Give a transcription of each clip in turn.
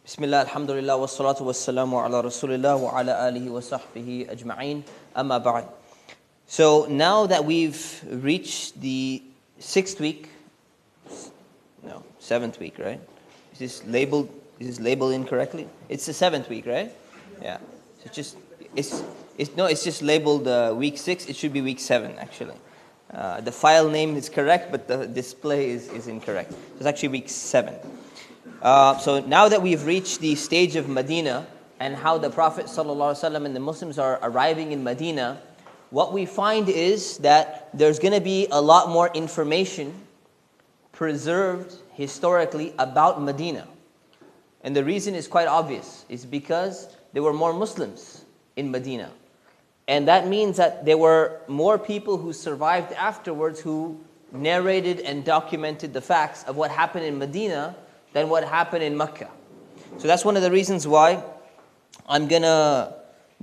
Bismillah, alhamdulillah, wassalatu wassalamu ala rasulillah wa ala alihi wa sahbihi ajma'een, amma ba'd. So now that we've reached the 7th week, right? Is this labeled incorrectly? It's the 7th week, right? Yeah. So it's just labeled week 6. It should be week 7 actually. The file name is correct, but the display is incorrect. It's actually week 7. So now that we've reached the stage of Medina and how the Prophet ﷺ and the Muslims are arriving in Medina, what we find is that there's going to be a lot more information preserved historically about Medina. And the reason is quite obvious. It's because there were more Muslims in Medina. And that means that there were more people who survived afterwards who narrated and documented the facts of what happened in Medina than what happened in Mecca. So that's one of the reasons why I'm going to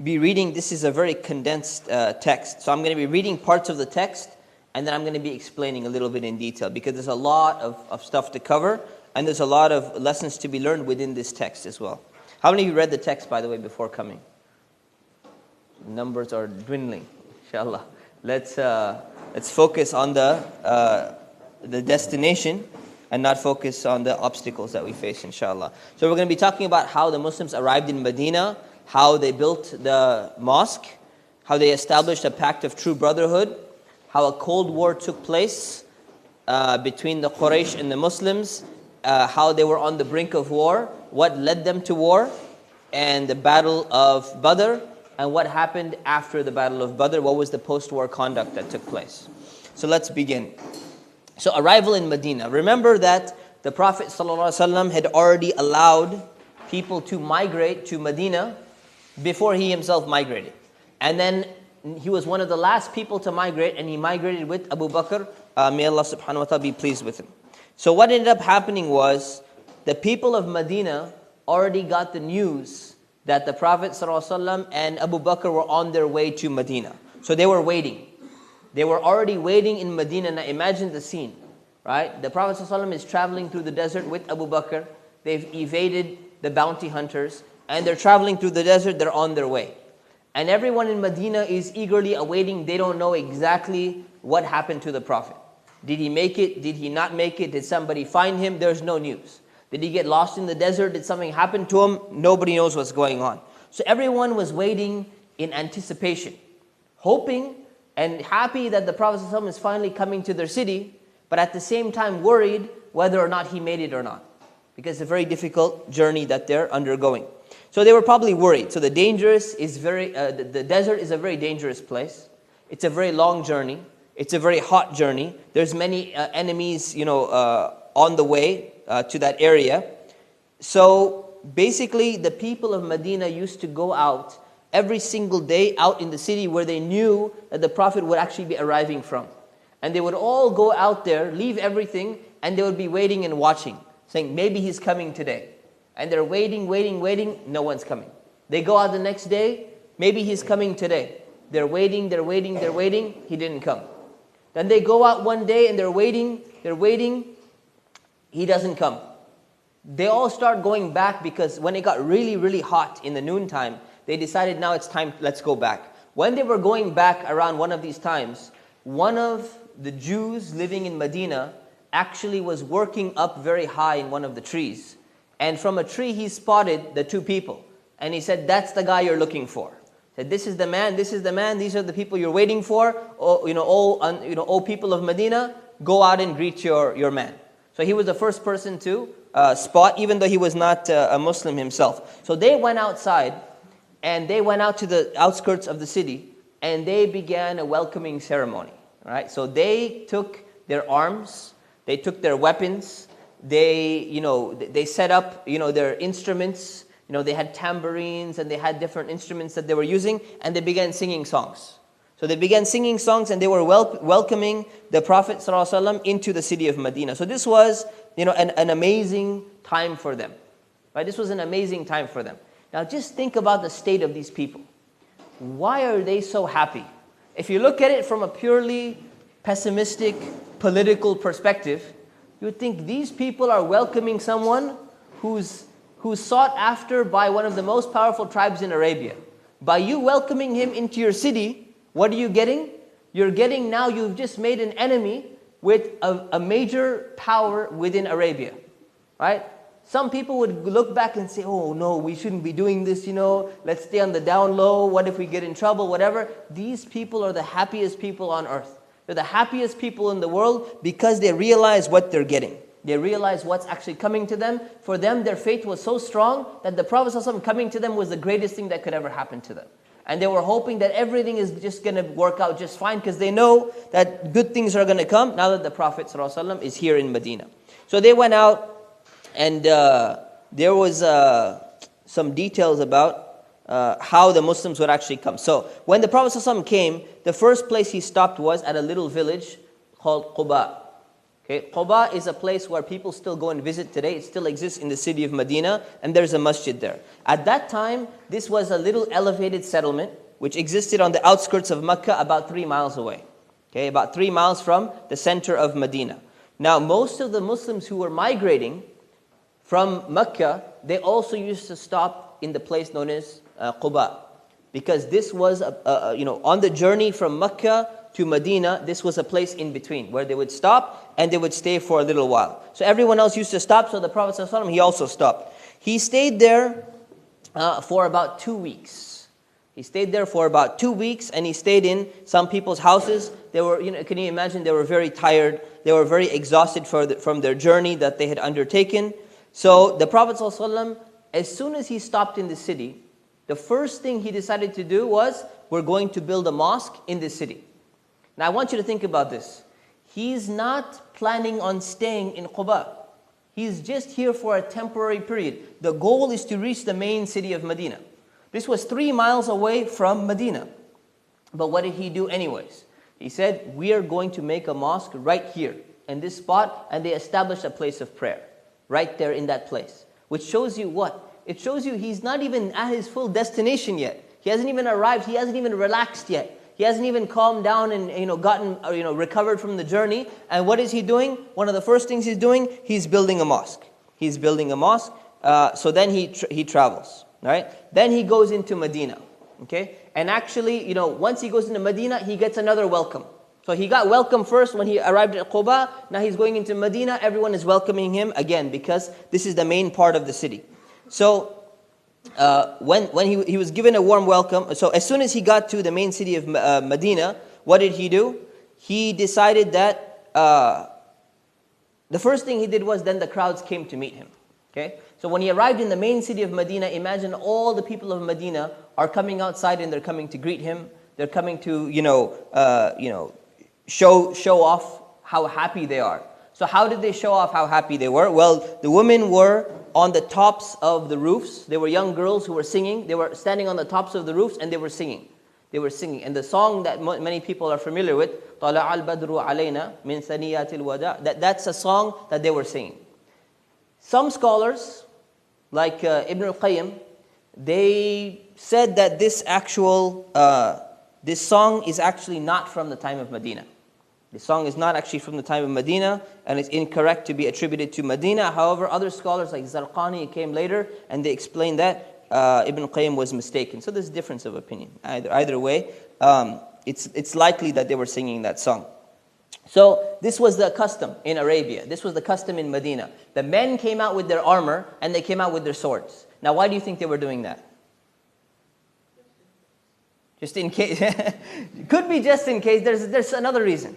be reading. This is a very condensed text. So I'm going to be reading parts of the text, and then I'm going to be explaining a little bit in detail, because there's a lot of stuff to cover, and there's a lot of lessons to be learned within this text as well. How many of you read the text, by the way, before coming? Numbers are dwindling, inshallah. Let's focus on the destination and not focus on the obstacles that we face, inshallah. So we're going to be talking about how the Muslims arrived in Medina, how they built the mosque, how they established a pact of true brotherhood, how a cold war took place between the Quraysh and the Muslims, how they were on the brink of war, what led them to war, and the Battle of Badr, and what happened after the Battle of Badr, what was the post-war conduct that took place. So let's begin. So arrival in Medina. Remember that the Prophet ﷺ had already allowed people to migrate to Medina before he himself migrated. And then he was one of the last people to migrate, and he migrated with Abu Bakr. May Allah subhanahu wa ta'ala be pleased with him. So what ended up happening was the people of Medina already got the news that the Prophet ﷺ and Abu Bakr were on their way to Medina. So they were waiting. They were already waiting in Medina. Now imagine the scene, right? The Prophet ﷺ is traveling through the desert with Abu Bakr. They've evaded the bounty hunters, and they're traveling through the desert. They're on their way. And everyone in Medina is eagerly awaiting. They don't know exactly what happened to the Prophet. Did he make it? Did he not make it? Did somebody find him? There's no news. Did he get lost in the desert? Did something happen to him? Nobody knows what's going on. So everyone was waiting in anticipation, hoping and happy that the Prophet ﷺ is finally coming to their city, but at the same time worried whether or not he made it or not, because it's a very difficult journey that they're undergoing. So they were probably worried. So the desert is a very dangerous place. It's a very long journey. It's a very hot journey. There's many enemies, on the way to that area. So basically, the people of Medina used to go out every single day out in the city where they knew that the Prophet would actually be arriving from. And they would all go out there, leave everything, and they would be waiting and watching, saying, maybe he's coming today. And they're waiting, no one's coming. They go out the next day, maybe he's coming today. They're waiting, he didn't come. Then they go out one day and they're waiting, he doesn't come. They all start going back, because when it got really, really hot in the noontime, they decided now it's time, let's go back. When they were going back around one of these times, one of the Jews living in Medina actually was working up very high in one of the trees. And from a tree he spotted the two people. And he said, that's the guy you're looking for. He said, this is the man, these are the people you're waiting for. Oh people of Medina, go out and greet your man. So he was the first person to spot, even though he was not a Muslim himself. So they went outside, and they went out to the outskirts of the city, and they began a welcoming ceremony. Right? So they took their arms, they took their weapons, they set up their instruments. They had tambourines and they had different instruments that they were using, and they began singing songs. So they began singing songs, and they were welcoming the Prophet ﷺ into the city of Medina. So this was an amazing time for them. Right? This was an amazing time for them. Now just think about the state of these people. Why are they so happy? If you look at it from a purely pessimistic political perspective, you would think these people are welcoming someone who's who's sought after by one of the most powerful tribes in Arabia. By you welcoming him into your city, what are you getting? You're getting now, you've just made an enemy with a major power within Arabia, right? Some people would look back and say, oh no, we shouldn't be doing this, let's stay on the down low, what if we get in trouble, whatever. These people are the happiest people on earth. They're the happiest people in the world because they realize what they're getting. They realize what's actually coming to them. For them, their faith was so strong that the Prophet ﷺ coming to them was the greatest thing that could ever happen to them. And they were hoping that everything is just going to work out just fine because they know that good things are going to come now that the Prophet ﷺ is here in Medina. So they went out and there was some details about how the Muslims would actually come. So when the Prophet ﷺ came, the first place he stopped was at a little village called Quba. Okay, Quba is a place where people still go and visit today. It still exists in the city of Medina, and there's a masjid there. At that time, this was a little elevated settlement which existed on the outskirts of Mecca about 3 miles away. Okay, about 3 miles from the center of Medina. Now, most of the Muslims who were migrating from Mecca, they also used to stop in the place known as Quba, because this was, on the journey from Mecca to Medina, this was a place in between where they would stop and they would stay for a little while. So everyone else used to stop, so the Prophet ﷺ, he also stopped. He stayed there for about 2 weeks. He stayed there for about 2 weeks, and he stayed in some people's houses. They were, can you imagine, they were very tired. They were very exhausted from their journey that they had undertaken. So the Prophet ﷺ, as soon as he stopped in the city, the first thing he decided to do was, we're going to build a mosque in this city. Now I want you to think about this. He's not planning on staying in Quba. He's just here for a temporary period. The goal is to reach the main city of Medina. This was 3 miles away from Medina. But what did he do anyways? He said, we are going to make a mosque right here in this spot, and they established a place of prayer right there in that place. Which shows you what? It shows you he's not even at his full destination yet. He hasn't even arrived. He hasn't even relaxed yet. He hasn't even calmed down and gotten recovered from the journey. And what is he doing? One of the first things he's doing, he's building a mosque. He's building a mosque. So then he travels, right? Then he goes into Medina, okay? And actually, once he goes into Medina, he gets another welcome. So he got welcome first when he arrived at Quba. Now he's going into Medina. Everyone is welcoming him again because this is the main part of the city. So when he was given a warm welcome, so as soon as he got to the main city of Medina, what did he do? He decided that the first thing he did was then the crowds came to meet him. Okay, so when he arrived in the main city of Medina, imagine all the people of Medina are coming outside and they're coming to greet him. They're coming to show off how happy they are. So how did they show off how happy they were? Well, the women were on the tops of the roofs. They were young girls who were singing. They were standing on the tops of the roofs and they were singing. They were singing. And the song that many people are familiar with, طَلَعَ الْبَدْرُ عَلَيْنَا مِنْ ثَنِيَّاتِ الْوَدَاءِ, that's a song that they were singing. Some scholars, like Ibn al-Qayyim, they said that this song is actually not from the time of Medina. The song is not actually from the time of Medina, and it's incorrect to be attributed to Medina. However, other scholars like Zarqani came later, and they explained that Ibn Qayyim was mistaken. So there's a difference of opinion. Either way, it's likely that they were singing that song. So this was the custom in Arabia. This was the custom in Medina. The men came out with their armor, and they came out with their swords. Now, why do you think they were doing that? Just in case. Could be just in case. There's another reason.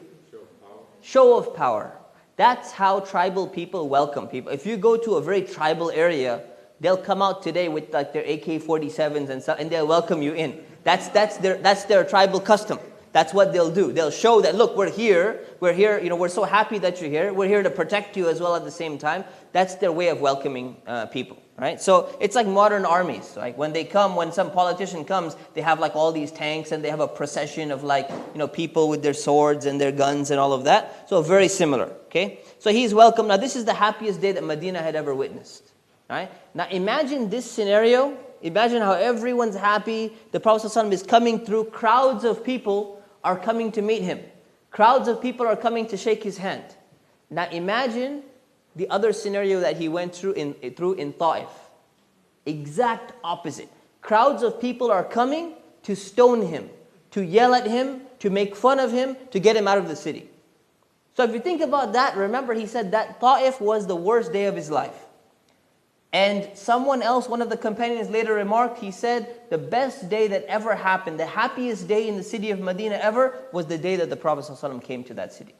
Show of power. That's how tribal people welcome people. If you go to a very tribal area, they'll come out today with like their AK-47s and stuff, and they'll welcome you in. That's their tribal custom. That's what they'll do. They'll show that, look, we're here, we're so happy that you're here. We're here to protect you as well at the same time. That's their way of welcoming people, right? So it's like modern armies. Like when they come, when some politician comes, they have like all these tanks and they have a procession of like, people with their swords and their guns and all of that. So very similar, okay? So he's welcome. Now this is the happiest day that Medina had ever witnessed, right? Now imagine this scenario. Imagine how everyone's happy. The Prophet ﷺ is coming through. Crowds of people are coming to meet him. Crowds of people are coming to shake his hand. Now imagine the other scenario that he went through in Ta'if. Exact opposite. Crowds of people are coming to stone him, to yell at him, to make fun of him, to get him out of the city. So if you think about that, remember he said that Ta'if was the worst day of his life. And someone else, one of the companions later remarked, he said, the best day that ever happened, the happiest day in the city of Medina ever, was the day that the Prophet ﷺ came to that city.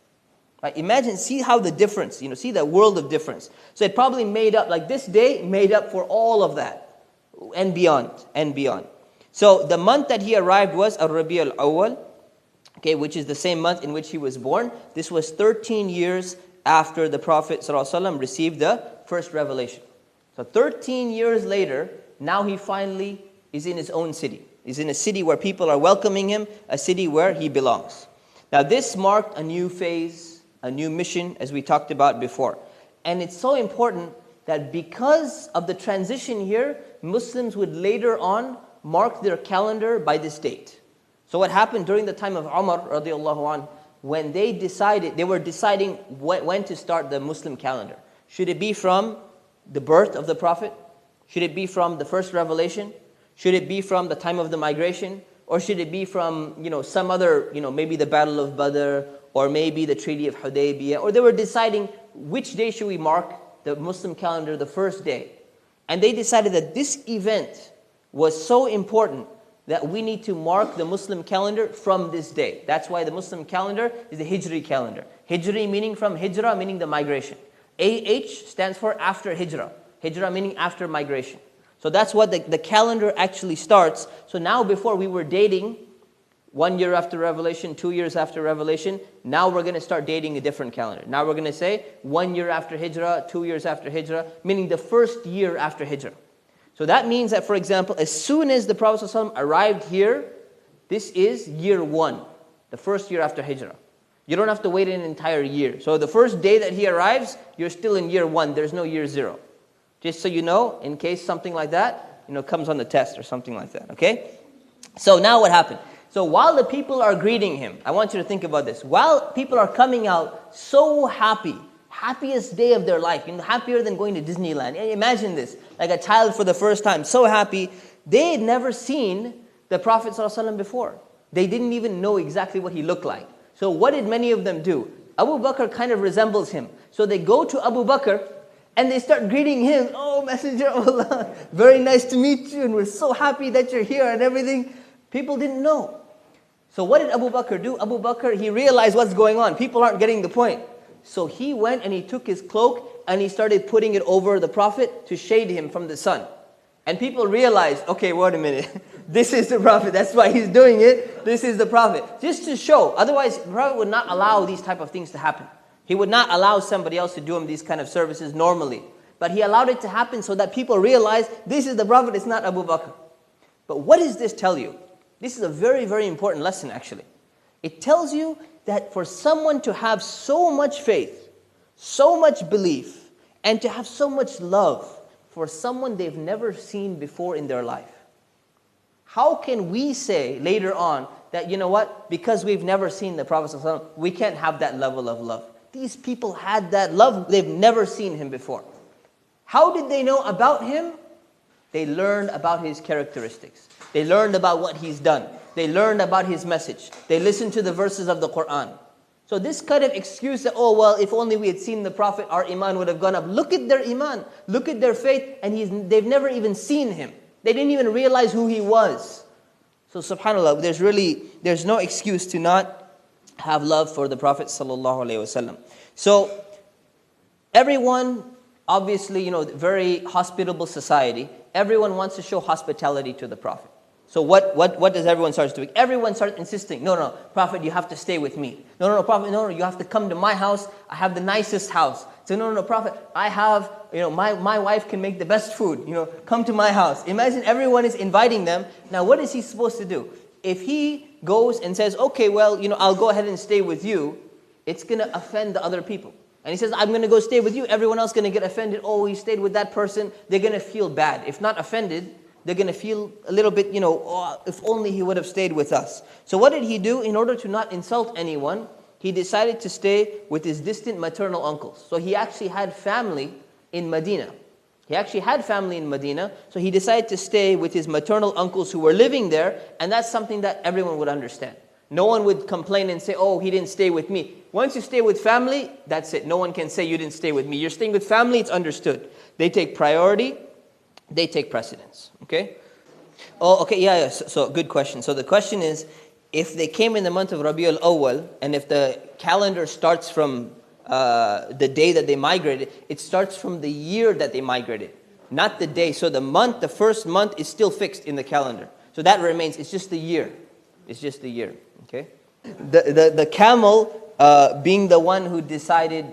Right? Imagine, see how the difference, see that world of difference. So it probably made up, like this day made up for all of that, and beyond, and beyond. So the month that he arrived was Rabi al-Awwal, okay, which is the same month in which he was born. This was 13 years after the Prophet ﷺ received the first revelation. So 13 years later, now he finally is in his own city. He's in a city where people are welcoming him, a city where he belongs. Now this marked a new phase, a new mission, as we talked about before. And it's so important that because of the transition here, Muslims would later on mark their calendar by this date. So what happened during the time of Umar radiallahu anh, when they were deciding when to start the Muslim calendar. Should it be from the birth of the Prophet? Should it be from the first revelation? Should it be from the time of the migration? Or should it be from, some other, maybe the Battle of Badr, or maybe the Treaty of Hudaybiyah? Or they were deciding which day should we mark the Muslim calendar, the first day. And they decided that this event was so important that we need to mark the Muslim calendar from this day. That's why the Muslim calendar is the Hijri calendar. Hijri meaning from Hijrah, meaning the migration. AH stands for after Hijrah. Hijrah meaning after migration. So that's what the calendar actually starts. So now before we were dating 1 year after Revelation, 2 years after Revelation, now we're going to start dating a different calendar. Now we're going to say 1 year after Hijrah, 2 years after Hijrah, meaning the first year after Hijrah. So that means that, for example, as soon as the Prophet ﷺ arrived here, this is year 1, the first year after Hijrah. You don't have to wait an entire year. So the first day that he arrives, you're still in year 1. There's no year 0. Just so you know, in case something like that, comes on the test or something like that, okay? So now what happened? So while the people are greeting him, I want you to think about this. While people are coming out so happy, happiest day of their life, happier than going to Disneyland. Imagine this, like a child for the first time, so happy. They had never seen the Prophet ﷺ before. They didn't even know exactly what he looked like. So what did many of them do? Abu Bakr kind of resembles him. So they go to Abu Bakr and they start greeting him. Oh, Messenger of Allah, very nice to meet you, and we're so happy that you're here and everything. People didn't know. So what did Abu Bakr do? Abu Bakr, he realized what's going on. People aren't getting the point. So he went and he took his cloak and he started putting it over the Prophet to shade him from the sun. And people realized, okay, wait a minute. This is the Prophet. That's why he's doing it. This is the Prophet. Just to show. Otherwise, the Prophet would not allow these type of things to happen. He would not allow somebody else to do him these kind of services normally. But he allowed it to happen so that people realize this is the Prophet, it's not Abu Bakr. But what does this tell you? This is a very, very important lesson actually. It tells you that for someone to have so much faith, so much belief, and to have so much love for someone they've never seen before in their life. How can we say later on that, because we've never seen the Prophet ﷺ, we can't have that level of love? These people had that love, they've never seen him before. How did they know about him? They learned about his characteristics. They learned about what he's done. They learned about his message. They listened to the verses of the Quran. So this kind of excuse that, if only we had seen the Prophet, our iman would have gone up. Look at their iman. Look at their faith. And they've never even seen him. They didn't even realize who he was. So subhanAllah, there's no excuse to not have love for the Prophet ﷺ. So everyone, obviously, very hospitable society. Everyone wants to show hospitality to the Prophet. So what does everyone start doing? Everyone starts insisting, no, Prophet, you have to stay with me. No, Prophet, no, you have to come to my house. I have the nicest house. So no, Prophet, I have, my wife can make the best food. Come to my house. Imagine everyone is inviting them. Now what is he supposed to do? If he goes and says, okay, well, I'll go ahead and stay with you, it's going to offend the other people. And he says, I'm going to go stay with you. Everyone else is going to get offended. Oh, he stayed with that person. They're going to feel bad. If not offended, they're going to feel a little bit, if only he would have stayed with us. So what did he do? In order to not insult anyone, he decided to stay with his distant maternal uncles. So he actually had family in Medina. He actually had family in Medina, so he decided to stay with his maternal uncles who were living there, and that's something that everyone would understand. No one would complain and say, oh, he didn't stay with me. Once you stay with family, that's it. No one can say you didn't stay with me. You're staying with family, it's understood. They take priority, they take precedence. Okay? Oh, okay, yeah. So good question. So the question is, if they came in the month of Rabiul Awwal, and if the calendar starts from the day that they migrated, it starts from the year that they migrated, not the day. So the first month is still fixed in the calendar. So that remains, it's just the year. It's just the year, okay? The camel being the one who decided,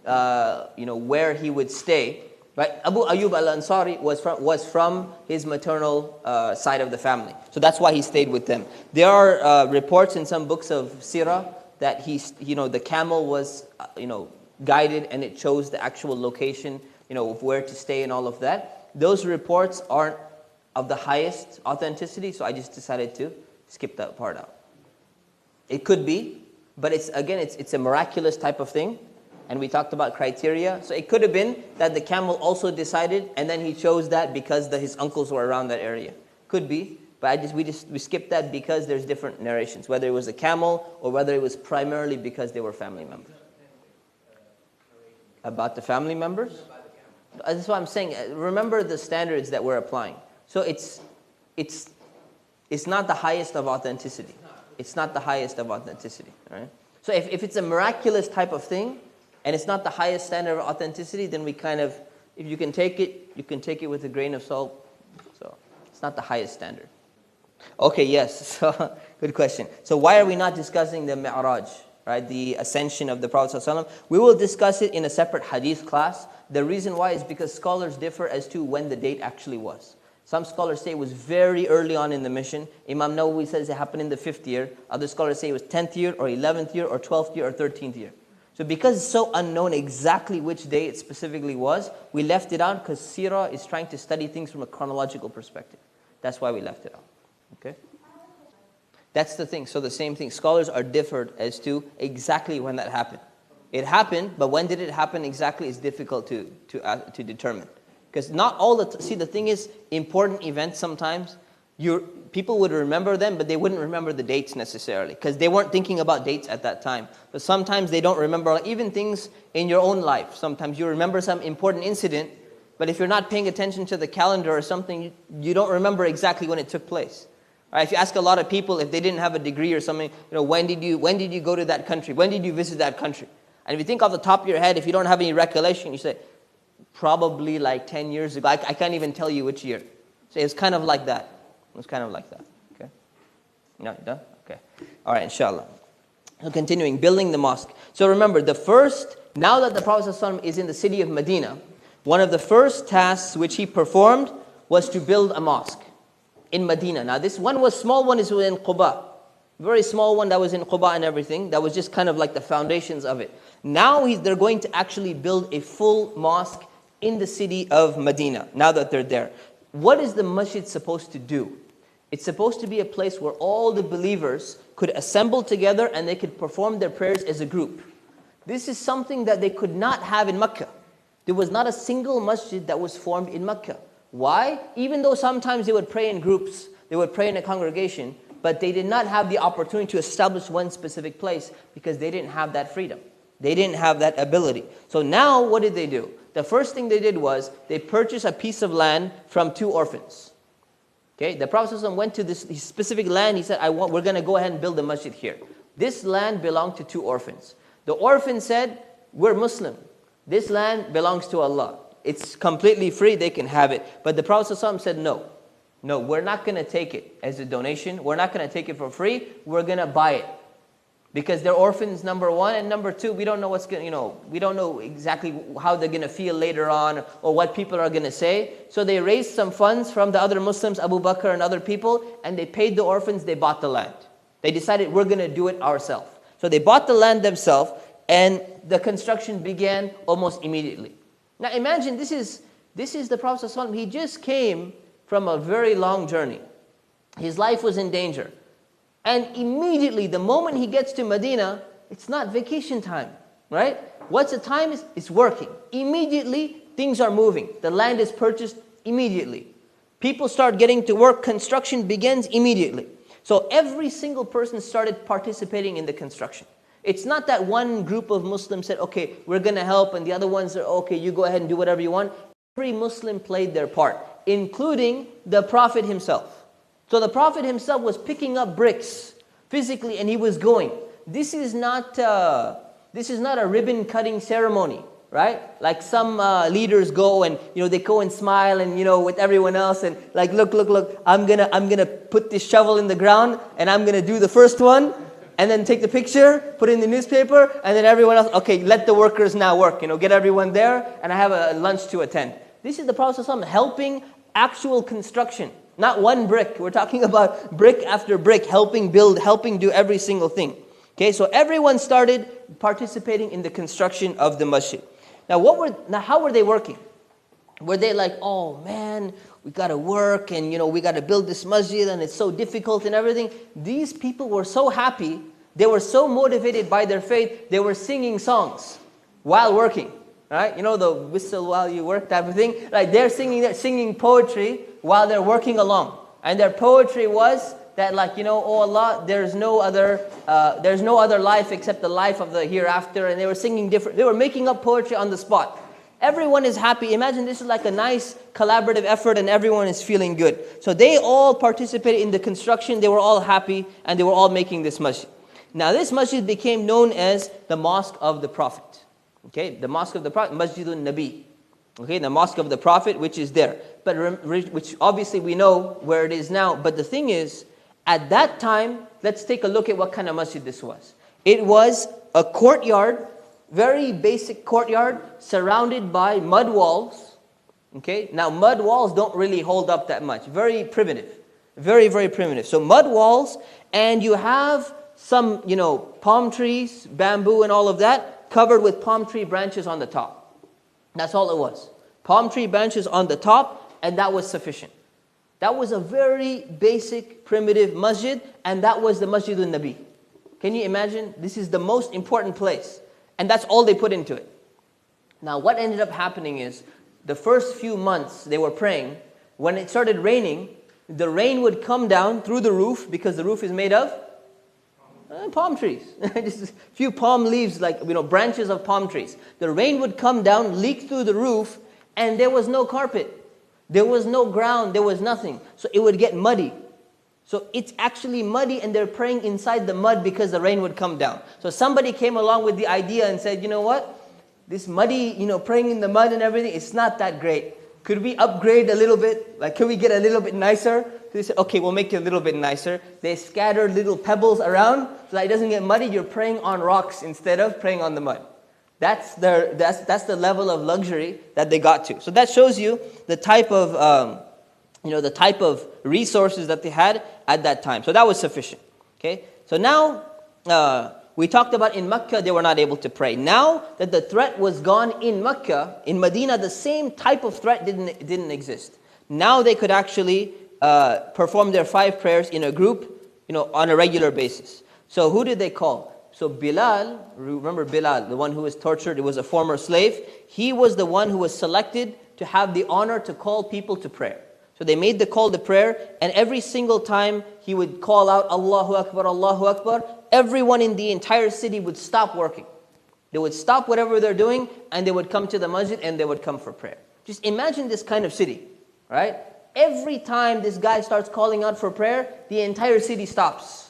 where he would stay, right? Abu Ayyub al-Ansari was from his maternal side of the family. So that's why he stayed with them. There are reports in some books of Sirah that the camel was, guided and it chose the actual location, of where to stay and all of that. Those reports aren't of the highest authenticity, so I just decided to skip that part out. It could be, but it's a miraculous type of thing, and we talked about criteria. So it could have been that the camel also decided, and then he chose that because his uncles were around that area. Could be, but we skipped that because there's different narrations, whether it was a camel or whether it was primarily because they were family members. About the family members? That's what I'm saying. Remember the standards that we're applying. So it's not the highest of authenticity. It's not the highest of authenticity, right? So if it's a miraculous type of thing, and it's not the highest standard of authenticity, then we if you can take it, you can take it with a grain of salt. So it's not the highest standard. Okay, yes. So good question. So why are we not discussing the Mi'raj, right? The ascension of the Prophet ﷺ? We will discuss it in a separate hadith class. The reason why is because scholars differ as to when the date actually was. Some scholars say it was very early on in the mission. Imam Nawawi says it happened in the 5th year. Other scholars say it was 10th year or 11th year or 12th year or 13th year. So because it's so unknown exactly which day it specifically was, we left it out because Sirah is trying to study things from a chronological perspective. That's why we left it out. Okay? That's the thing. So the same thing. Scholars are differed as to exactly when that happened. It happened, but when did it happen exactly is difficult to determine. Because not all the thing is, important events sometimes, people would remember them, but they wouldn't remember the dates necessarily, because they weren't thinking about dates at that time. But sometimes they don't remember even things in your own life. Sometimes you remember some important incident, but if you're not paying attention to the calendar or something, you don't remember exactly when it took place. Right? If you ask a lot of people, if they didn't have a degree or something, when did you go to that country? When did you visit that country? And if you think off the top of your head, if you don't have any recollection, you say, probably like 10 years ago. I can't even tell you which year. So it's kind of like that. It's kind of like that. Okay? No, you done? Okay. All right, inshallah. So continuing, building the mosque. So remember, now that the Prophet ﷺ is in the city of Medina, one of the first tasks which he performed was to build a mosque in Medina. Now this one was small, one is in Quba. Very small one that was in Quba and everything. That was just kind of like the foundations of it. Now they're going to actually build a full mosque in the city of Medina, now that they're there. What is the masjid supposed to do? It's supposed to be a place where all the believers could assemble together and they could perform their prayers as a group. This is something that they could not have in Mecca. There was not a single masjid that was formed in Mecca. Why? Even though sometimes they would pray in groups, they would pray in a congregation, but they did not have the opportunity to establish one specific place because they didn't have that freedom. They didn't have that ability. So now what did they do? The first thing they did was they purchased a piece of land from 2 orphans. Okay, the Prophet ﷺ went to this specific land. He said, we're going to go ahead and build a masjid here. This land belonged to 2 orphans. The orphan said, we're Muslim. This land belongs to Allah. It's completely free. They can have it. But the Prophet ﷺ said, no, we're not going to take it as a donation. We're not going to take it for free. We're going to buy it. Because they're orphans, number one, and number two, we don't know we don't know exactly how they're going to feel later on or what people are going to say. So they raised some funds from the other Muslims, Abu Bakr and other people, and they paid the orphans, they bought the land. They decided we're going to do it ourselves. So they bought the land themselves, and the construction began almost immediately. Now imagine this is the Prophet ﷺ. He just came from a very long journey. His life was in danger. And immediately, the moment he gets to Medina, it's not vacation time, right? What's the time? It's working. Immediately, things are moving. The land is purchased immediately. People start getting to work. Construction begins immediately. So every single person started participating in the construction. It's not that one group of Muslims said, okay, we're going to help, and the other ones are, okay, you go ahead and do whatever you want. Every Muslim played their part, including the Prophet himself. So the Prophet himself was picking up bricks physically, and he was going. This is not a ribbon cutting ceremony, right? Like some leaders go and they go and smile and with everyone else and like look, I'm gonna put this shovel in the ground and I'm gonna do the first one and then take the picture, put it in the newspaper, and then everyone else, okay, let the workers now work, get everyone there, and I have a lunch to attend. This is the Prophet ﷺ helping actual construction, not one brick. We're talking about brick after brick, helping build, helping do every single thing. Okay, so everyone started participating in the construction of the masjid. Now, how were they working? Were they like, oh man, we got to work and we got to build this masjid and it's so difficult and everything? These people were so happy, they were so motivated by their faith, they were singing songs while working. Right? The whistle while you work type of thing. Right? They're singing poetry while they're working along. And their poetry was that oh Allah, there's no other life except the life of the hereafter. And they were singing they were making up poetry on the spot. Everyone is happy. Imagine this is like a nice collaborative effort and everyone is feeling good. So they all participated in the construction. They were all happy and they were all making this masjid. Now this masjid became known as the Mosque of the Prophet. Okay, the Mosque of the Prophet, Masjidun Nabi. Okay, the Mosque of the Prophet, which is there. But which obviously we know where it is now. But the thing is, at that time, let's take a look at what kind of masjid this was. It was a courtyard, very basic courtyard, surrounded by mud walls. Okay, now mud walls don't really hold up that much. Very primitive. Very, very primitive. So mud walls, and you have some, palm trees, bamboo and all of that, covered with palm tree branches on the top. That's all it was. Palm tree branches on the top, and that was sufficient. That was a very basic, primitive masjid, and that was the Masjidun Nabi. Can you imagine? This is the most important place, and that's all they put into it. Now, what ended up happening is, the first few months they were praying, when it started raining, the rain would come down through the roof, because the roof is made of palm trees. Just a few palm leaves, branches of palm trees. The rain would come down, leak through the roof, and there was no carpet. There was no ground. There was nothing. So it would get muddy. So it's actually muddy, and they're praying inside the mud because the rain would come down. So somebody came along with the idea and said, you know what? This muddy, praying in the mud and everything, it's not that great. Could we upgrade a little bit? Could we get a little bit nicer? So they said, okay, we'll make it a little bit nicer. They scattered little pebbles around so that it doesn't get muddy. You're praying on rocks instead of praying on the mud. That's the level of luxury that they got to. So that shows you the type of resources that they had at that time. So that was sufficient. Okay. So now we talked about in Mecca they were not able to pray. Now that the threat was gone in Mecca, in Medina the same type of threat didn't exist. Now they could actually perform their 5 prayers in a group, on a regular basis. So who did they call? So Bilal, remember Bilal, the one who was tortured, it was a former slave. He was the one who was selected to have the honor to call people to prayer. So they made the call to prayer, and every single time he would call out, Allahu Akbar, Allahu Akbar, everyone in the entire city would stop working. They would stop whatever they're doing, and they would come to the masjid, and they would come for prayer. Just imagine this kind of city, right? Every time this guy starts calling out for prayer, the entire city stops.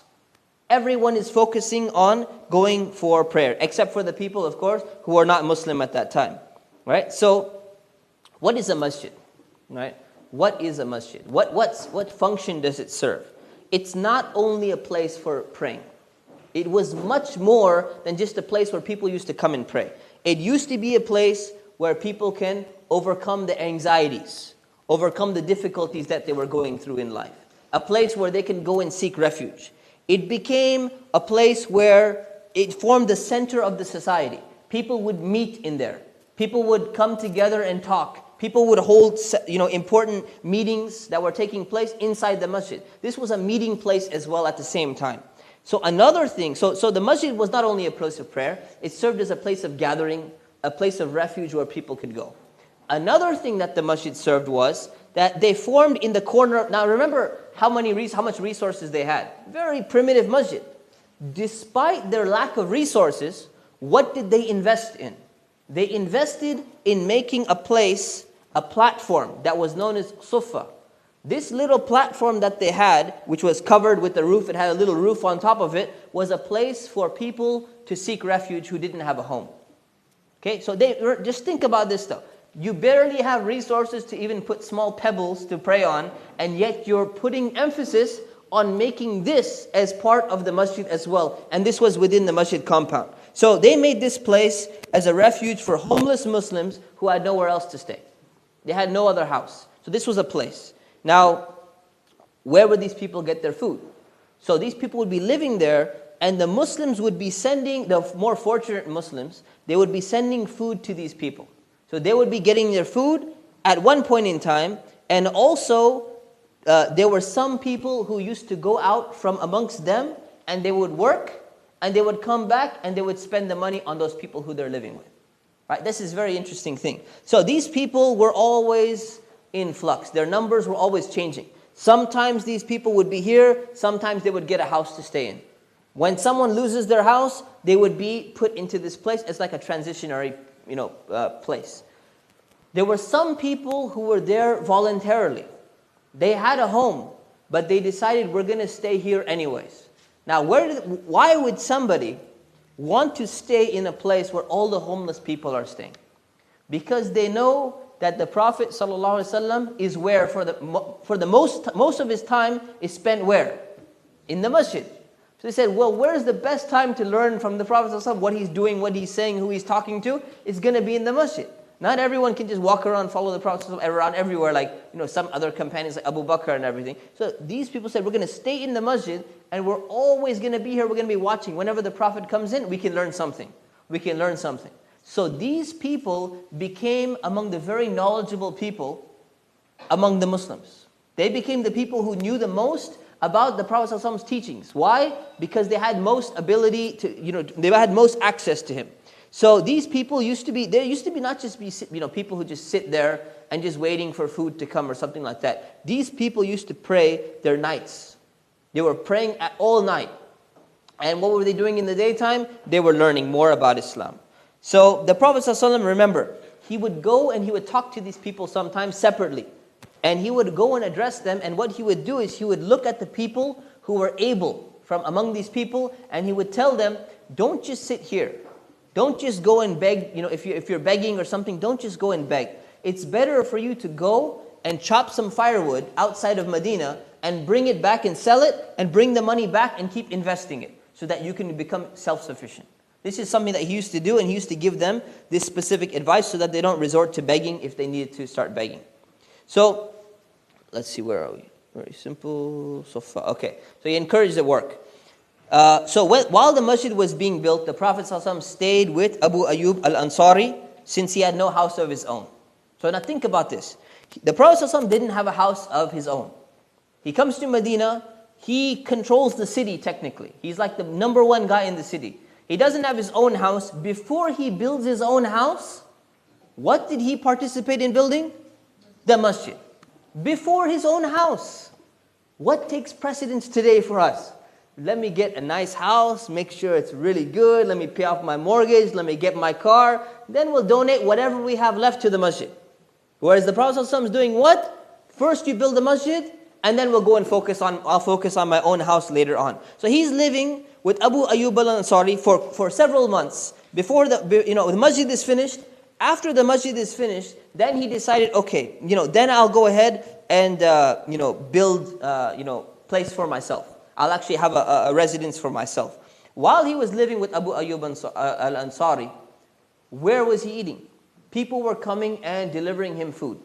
Everyone is focusing on going for prayer, except for the people, of course, who are not Muslim at that time, right? So, what is a masjid, right? What is a masjid? What function does it serve? It's not only a place for praying. It was much more than just a place where people used to come and pray. It used to be a place where people can overcome the anxieties, overcome the difficulties that they were going through in life. A place where they can go and seek refuge. It became a place where it formed the center of the society. People would meet in there. People would come together and talk. People would hold, important meetings that were taking place inside the masjid. This was a meeting place as well at the same time. So another thing, so the masjid was not only a place of prayer, it served as a place of gathering, a place of refuge where people could go. Another thing that the masjid served was that they formed in the corner. Now remember how much resources they had. Very primitive masjid. Despite their lack of resources, what did they invest in? They invested in making a place, a platform that was known as sufa. This little platform that they had, which was covered with a roof, it had a little roof on top of it, was a place for people to seek refuge who didn't have a home. Okay, so just think about this though. You barely have resources to even put small pebbles to pray on, and yet you're putting emphasis on making this as part of the masjid as well. And this was within the masjid compound. So they made this place as a refuge for homeless Muslims who had nowhere else to stay. They had no other house. So this was a place. Now, where would these people get their food? So these people would be living there, and the Muslims would be sending, the more fortunate Muslims, they would be sending food to these people. So they would be getting their food at one point in time, and also there were some people who used to go out from amongst them, and they would work, and they would come back, and they would spend the money on those people who they're living with. Right? This is a very interesting thing. So these people were always in flux. Their numbers were always changing. Sometimes these people would be here, sometimes they would get a house to stay in. When someone loses their house, they would be put into this place as like a transitionary place. There were some people who were there voluntarily. They had a home, but they decided we're going to stay here anyways. Now, why would somebody want to stay in a place where all the homeless people are staying? Because they know that the Prophet ﷺ is where for the most of his time is spent where? In the masjid. So they said, well, where's the best time to learn from the Prophet ﷺ what he's doing, what he's saying, who he's talking to? It's going to be in the masjid. Not everyone can just walk around, follow the Prophet ﷺ around everywhere like some other companions like Abu Bakr and everything. So these people said, we're going to stay in the masjid and we're always going to be here. We're going to be watching. Whenever the Prophet comes in, we can learn something. We can learn something. So these people became among the very knowledgeable people among the Muslims. They became the people who knew the most about the Prophet ﷺ's teachings. Why? Because they had most ability to, they had most access to him. So these people used to be not just be, people who just sit there and just waiting for food to come or something like that. These people used to pray their nights. They were praying all night. And what were they doing in the daytime? They were learning more about Islam. So the Prophet ﷺ, remember, he would go and he would talk to these people sometimes separately. And he would go and address them, and what he would do is he would look at the people who were able from among these people, and he would tell them, don't just sit here. Don't just go and beg, if you're begging or something, don't just go and beg. It's better for you to go and chop some firewood outside of Medina and bring it back and sell it and bring the money back and keep investing it so that you can become self-sufficient. This is something that he used to do, and he used to give them this specific advice so that they don't resort to begging if they needed to start begging. So, let's see, where are we? Very simple. Okay, so he encouraged the work. So while the masjid was being built, the Prophet ﷺ stayed with Abu Ayyub al-Ansari since he had no house of his own. So now think about this. The Prophet ﷺ didn't have a house of his own. He comes to Medina, he controls the city technically. He's like the number one guy in the city. He doesn't have his own house. Before he builds his own house, what did he participate in building? The masjid. Before his own house. What takes precedence today for us? Let me get a nice house, make sure it's really good, let me pay off my mortgage, let me get my car, then we'll donate whatever we have left to the masjid. Whereas the Prophet ﷺ is doing what? First you build the masjid, and then we'll go and I'll focus on my own house later on. So he's living with Abu Ayyub al-Ansari for several months. Before the masjid is finished, after the masjid is finished, then he decided, okay, then I'll go ahead and build place for myself. I'll actually have a residence for myself. While he was living with Abu Ayyub al-Ansari, where was he eating? People were coming and delivering him food.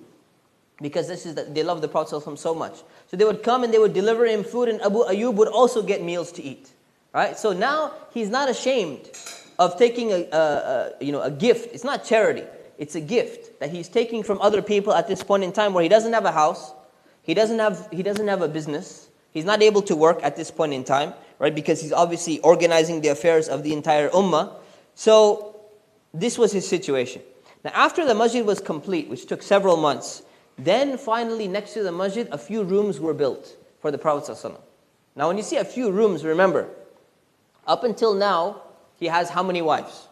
Because they love the Prophet ﷺ so much. So they would come and they would deliver him food, and Abu Ayyub would also get meals to eat. Right? So now he's not ashamed of taking a gift. It's not charity. It's a gift that he's taking from other people at this point in time where he doesn't have a house. He doesn't have a business. He's not able to work at this point in time, right? Because he's obviously organizing the affairs of the entire ummah. So this was his situation. Now after the masjid was complete, which took several months, then finally next to the masjid, a few rooms were built for the Prophet ﷺ. Now when you see a few rooms, remember, up until now, he has how many wives?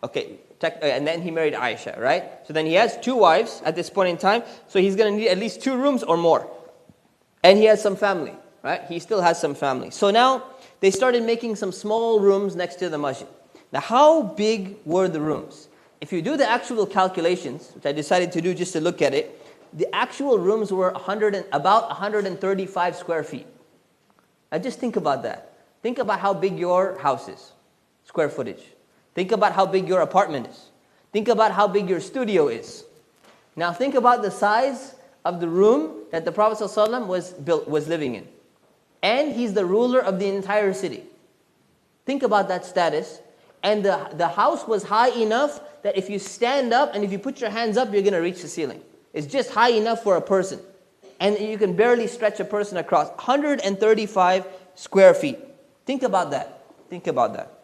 Okay, and then he married Aisha, right? So then he has 2 wives at this point in time, so he's going to need at least 2 rooms or more. And he has some family, right? He still has some family. So now they started making some small rooms next to the masjid. Now how big were the rooms? If you do the actual calculations, which I decided to do just to look at it, the actual rooms were about 135 square feet. Now just think about that. Think about how big your house is, square footage. Think about how big your apartment is. Think about how big your studio is. Now think about the size of the room that the Prophet ﷺ was living in. And he's the ruler of the entire city. Think about that status. And the house was high enough that if you stand up and if you put your hands up, you're going to reach the ceiling. It's just high enough for a person. And you can barely stretch a person across. 135 square feet. Think about that. Think about that.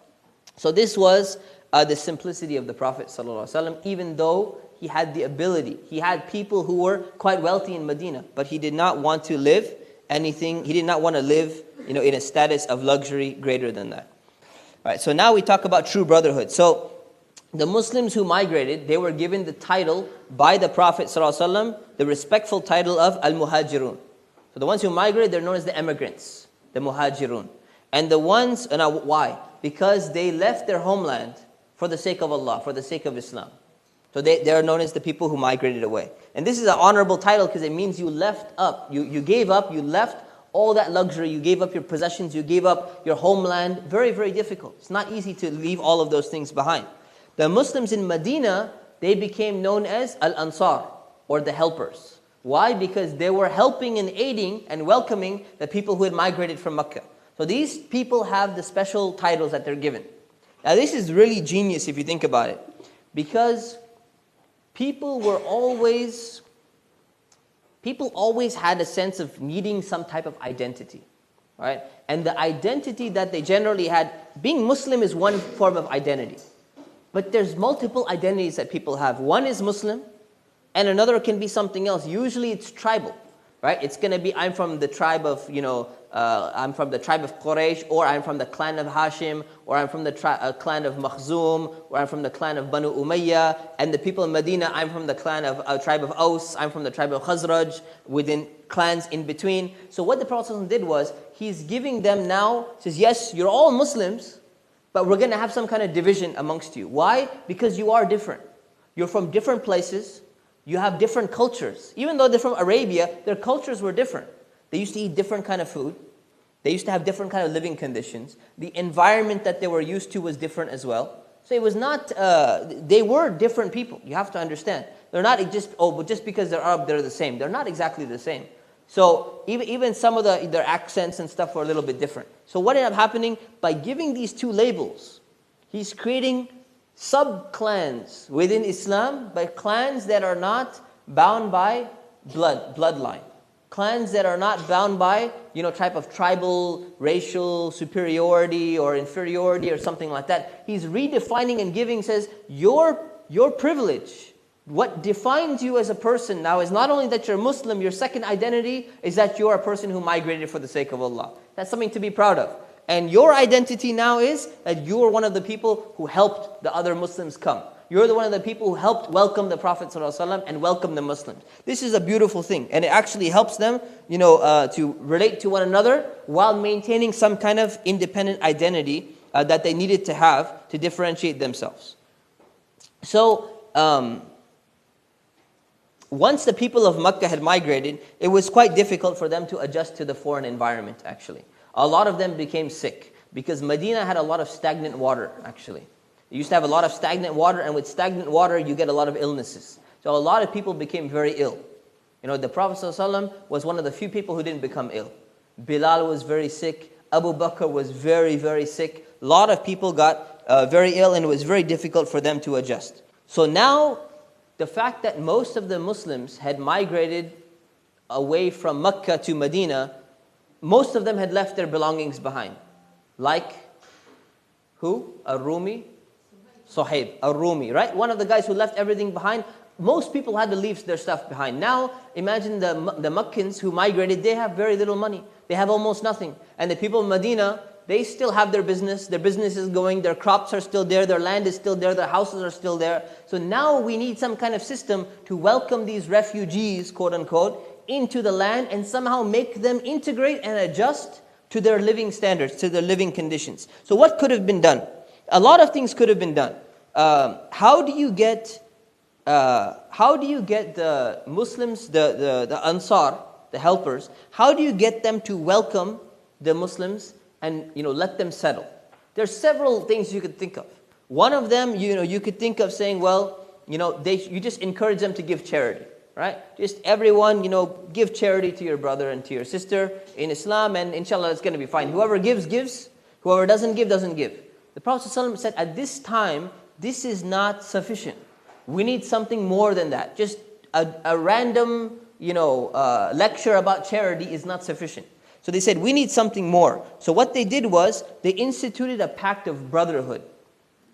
So this was the simplicity of the Prophet ﷺ, even though he had the ability. He had people who were quite wealthy in Medina, but he did not want to live anything. He did not want to live, in a status of luxury greater than that. All right, so now we talk about true brotherhood. So the Muslims who migrated, they were given the title by the Prophet ﷺ, the respectful title of Al-Muhajirun. So the ones who migrated, they're known as the emigrants, the Muhajirun. And the ones, now why? Because they left their homeland for the sake of Allah, for the sake of Islam. So they are known as the people who migrated away. And this is an honorable title because it means you left up, you gave up, you left all that luxury, you gave up your possessions, you gave up your homeland. Very, very difficult. It's not easy to leave all of those things behind. The Muslims in Medina, they became known as Al-Ansar, or the helpers. Why? Because they were helping and aiding and welcoming the people who had migrated from Mecca. So these people have the special titles that they're given. Now this is really genius if you think about it. Because people always had a sense of needing some type of identity. Right? And the identity that they generally had, being Muslim is one form of identity. But there's multiple identities that people have. One is Muslim, and another can be something else. Usually it's tribal. Right? It's going to be, I'm from the tribe of, I'm from the tribe of Quraysh, or I'm from the clan of Hashim, or I'm from the clan of Makhzum, or I'm from the clan of Banu Umayyah. And the people in Medina, I'm from the clan of tribe of Aus, I'm from the tribe of Khazraj, within clans in between. So what the Prophet ﷺ did was, he's giving them now, says, yes, you're all Muslims, but we're going to have some kind of division amongst you. Why? Because you are different. You're from different places. You have different cultures. Even though they're from Arabia, their cultures were different. They used to eat different kind of food. They used to have different kind of living conditions. The environment that they were used to was different as well. So it was not, they were different people. You have to understand. They're not just because they're Arab, they're the same. They're not exactly the same. So even some of their accents and stuff were a little bit different. So what ended up happening? By giving these 2 labels, he's creating sub-clans within Islam, but clans that are not bound by bloodline. Clans that are not bound by, type of tribal, racial superiority or inferiority or something like that. He's redefining and giving, says, your privilege, what defines you as a person now is not only that you're Muslim, your second identity is that you're a person who migrated for the sake of Allah. That's something to be proud of. And your identity now is that you are one of the people who helped the other Muslims come. You're one of the people who helped welcome the Prophet ﷺ and welcome the Muslims. This is a beautiful thing. And it actually helps them, to relate to one another while maintaining some kind of independent identity that they needed to have to differentiate themselves. So, once the people of Mecca had migrated, it was quite difficult for them to adjust to the foreign environment, actually. A lot of them became sick because Medina had a lot of stagnant water, actually. It used to have a lot of stagnant water, and with stagnant water, you get a lot of illnesses. So a lot of people became very ill. The Prophet ﷺ was one of the few people who didn't become ill. Bilal was very sick. Abu Bakr was very, very sick. A lot of people got very ill, and it was very difficult for them to adjust. So now, the fact that most of the Muslims had migrated away from Mecca to Medina, most of them had left their belongings behind. Like who? A Rumi, Suhaib al-Rumi, right? One of the guys who left everything behind. Most people had to leave their stuff behind. Now, imagine the Meccans who migrated, they have very little money. They have almost nothing. And the people of Medina, they still have their business is going, their crops are still there, their land is still there, their houses are still there. So now we need some kind of system to welcome these refugees, quote unquote, into the land and somehow make them integrate and adjust to their living standards, to their living conditions. So what could have been done? A lot of things could have been done. How do you get the Muslims, the Ansar, the helpers, how do you get them to welcome the Muslims and let them settle? There's several things you could think of. One of them, you could think of saying, well, you just encourage them to give charity, right? Just everyone, give charity to your brother and to your sister in Islam, and inshallah it's going to be fine. Whoever gives, gives. Whoever doesn't give, doesn't give. The Prophet ﷺ said, at this time, this is not sufficient. We need something more than that. Just a random, lecture about charity is not sufficient. So they said, we need something more. So what they did was, they instituted a pact of brotherhood,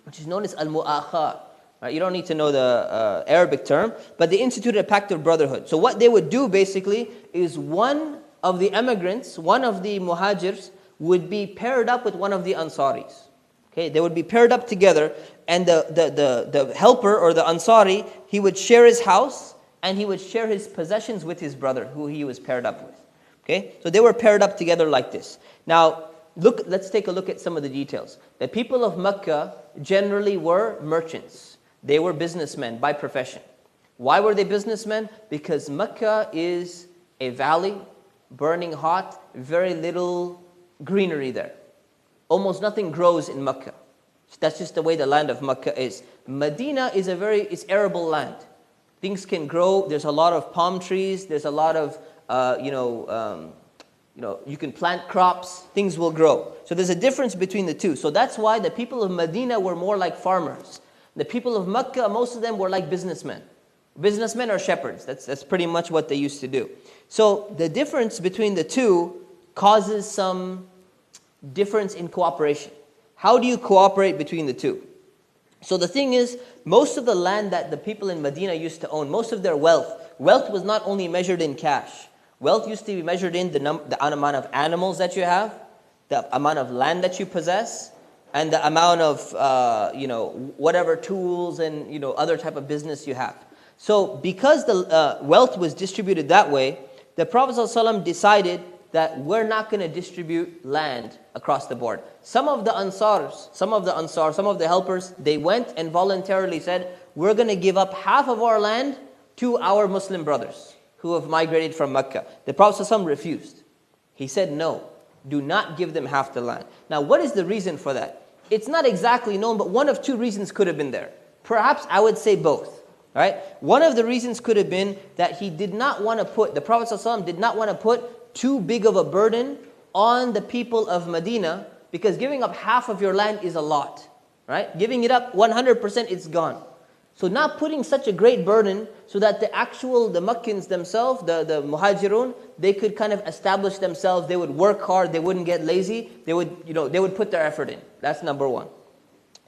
which is known as al-mu'akha. Right? You don't need to know the Arabic term, but they instituted a pact of brotherhood. So what they would do basically is one of the emigrants, one of the muhajirs, would be paired up with one of the Ansaris. Okay, they would be paired up together, and the helper or the Ansari, he would share his house and he would share his possessions with his brother who he was paired up with. Okay, so they were paired up together like this. Now, let's take a look at some of the details. The people of Mecca generally were merchants. They were businessmen by profession. Why were they businessmen? Because Mecca is a valley, burning hot, very little greenery there. Almost nothing grows in Mecca. That's just the way the land of Mecca is. Medina is it's arable land. Things can grow. There's a lot of palm trees. There's a lot of, you can plant crops. Things will grow. So there's a difference between the two. So that's why the people of Medina were more like farmers. The people of Mecca, most of them were like businessmen. Businessmen or shepherds. That's pretty much what they used to do. So the difference between the two causes some difference in cooperation. How do you cooperate between the two? So the thing is, most of the land that the people in Medina used to own, most of their wealth was not only measured in cash. Wealth used to be measured in the amount of animals that you have, the amount of land that you possess, and the amount of whatever tools and other type of business you have. So because the wealth was distributed that way, the Prophet ﷺ decided that we're not going to distribute land across the board. Some of the helpers, they went and voluntarily said, we're going to give up half of our land to our Muslim brothers who have migrated from Mecca. The Prophet ﷺ refused. He said, no, do not give them half the land. Now, what is the reason for that? It's not exactly known, but one of two reasons could have been there. Perhaps I would say both. Right? One of the reasons could have been that the Prophet ﷺ did not want to put too big of a burden on the people of Medina, because giving up half of your land is a lot, right? Giving it up 100%, it's gone. So not putting such a great burden so that the Meccans themselves, the Muhajirun, they could kind of establish themselves, they would work hard, they wouldn't get lazy, they would put their effort in. That's number one.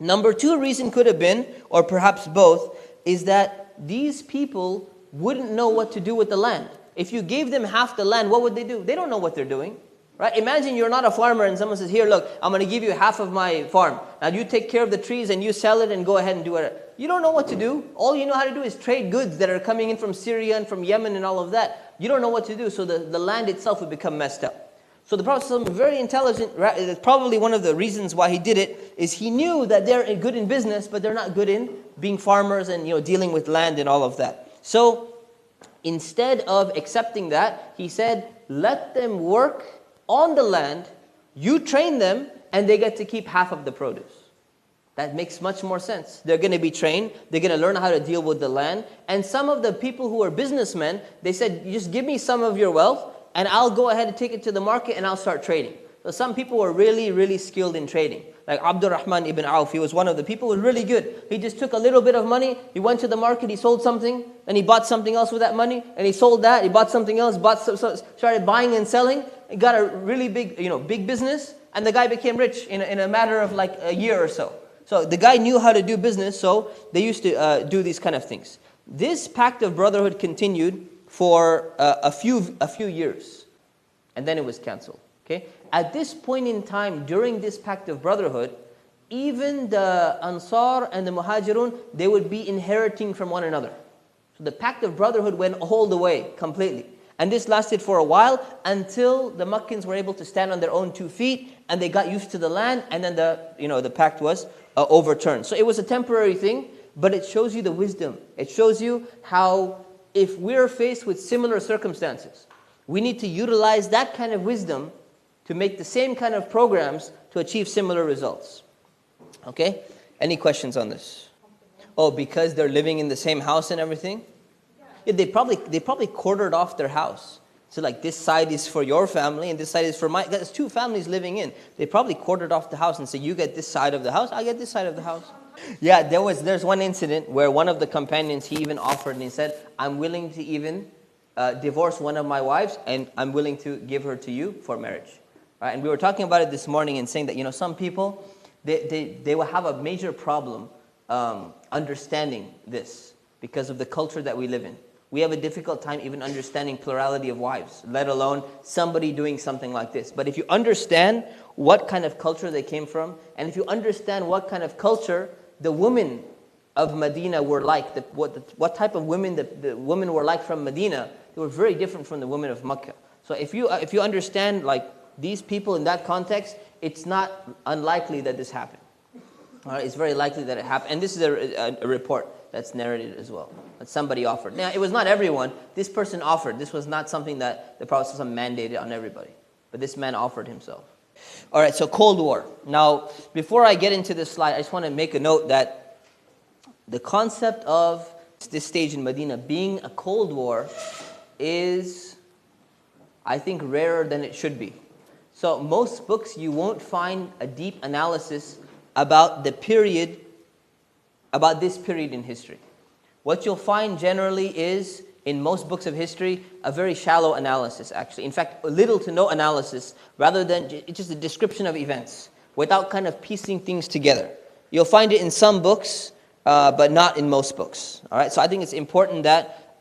Number two reason could have been, or perhaps both, is that these people wouldn't know what to do with the land. If you gave them half the land, what would they do? They don't know what they're doing. Right? Imagine you're not a farmer and someone says, here, look, I'm going to give you half of my farm. Now you take care of the trees and you sell it and go ahead and do it. You don't know what to do. All you know how to do is trade goods that are coming in from Syria and from Yemen and all of that. You don't know what to do, so the land itself would become messed up. So the Prophet ﷺ, very intelligent, probably one of the reasons why he did it, is he knew that they're good in business, but they're not good in being farmers and dealing with land and all of that. So instead of accepting that, he said, let them work on the land, you train them, and they get to keep half of the produce. That makes much more sense. They're going to be trained, they're going to learn how to deal with the land. And some of the people who are businessmen, they said, just give me some of your wealth, and I'll go ahead and take it to the market and I'll start trading. So some people were really, really skilled in trading. Like Abdurrahman ibn Auf, he was one of the people who was really good. He just took a little bit of money, he went to the market, he sold something, then he bought something else with that money, and he sold that, he bought something else, started buying and selling, he got a really big business, and the guy became rich in a matter of like a year or so. So the guy knew how to do business, so they used to do these kind of things. This pact of brotherhood continued for a few years, and then it was canceled. Okay? At this point in time, during this pact of brotherhood, even the Ansar and the Muhajirun, they would be inheriting from one another. So the pact of brotherhood went all the way, completely. And this lasted for a while until the Makkans were able to stand on their own 2 feet and they got used to the land, and then the pact was overturned. So it was a temporary thing, but it shows you the wisdom. It shows you how if we're faced with similar circumstances, we need to utilize that kind of wisdom to make the same kind of programs to achieve similar results. Okay? Any questions on this? Oh, because they're living in the same house and everything? Yeah, they probably quartered off their house. So like this side is for your family and this side is for my. There's 2 families living in. They probably quartered off the house and said, you get this side of the house, I get this side of the house. Yeah, there's one incident where one of the companions, he even offered and he said, I'm willing to even divorce one of my wives and I'm willing to give her to you for marriage. Right? And we were talking about it this morning and saying that some people, they will have a major problem understanding this because of the culture that we live in. We have a difficult time even understanding plurality of wives, let alone somebody doing something like this. But if you understand what kind of culture they came from, and if you understand what kind of culture the women of Medina were like, what type of women the women were like from Medina, they were very different from the women of Mecca. So if you understand like these people in that context, it's not unlikely that this happened. All right, it's very likely that it happened. And this is a report that's narrated as well, that somebody offered. Now, it was not everyone. This person offered. This was not something that the Prophet ﷺ mandated on everybody. But this man offered himself. All right, so Cold War. Now, before I get into this slide, I just want to make a note that the concept of this stage in Medina being a Cold War is, I think, rarer than it should be. So most books, you won't find a deep analysis about this period in history. What you'll find generally is, in most books of history, a very shallow analysis, actually. In fact, little to no analysis, rather than just a description of events, without kind of piecing things together. You'll find it in some books, but not in most books. All right. So I think it's important that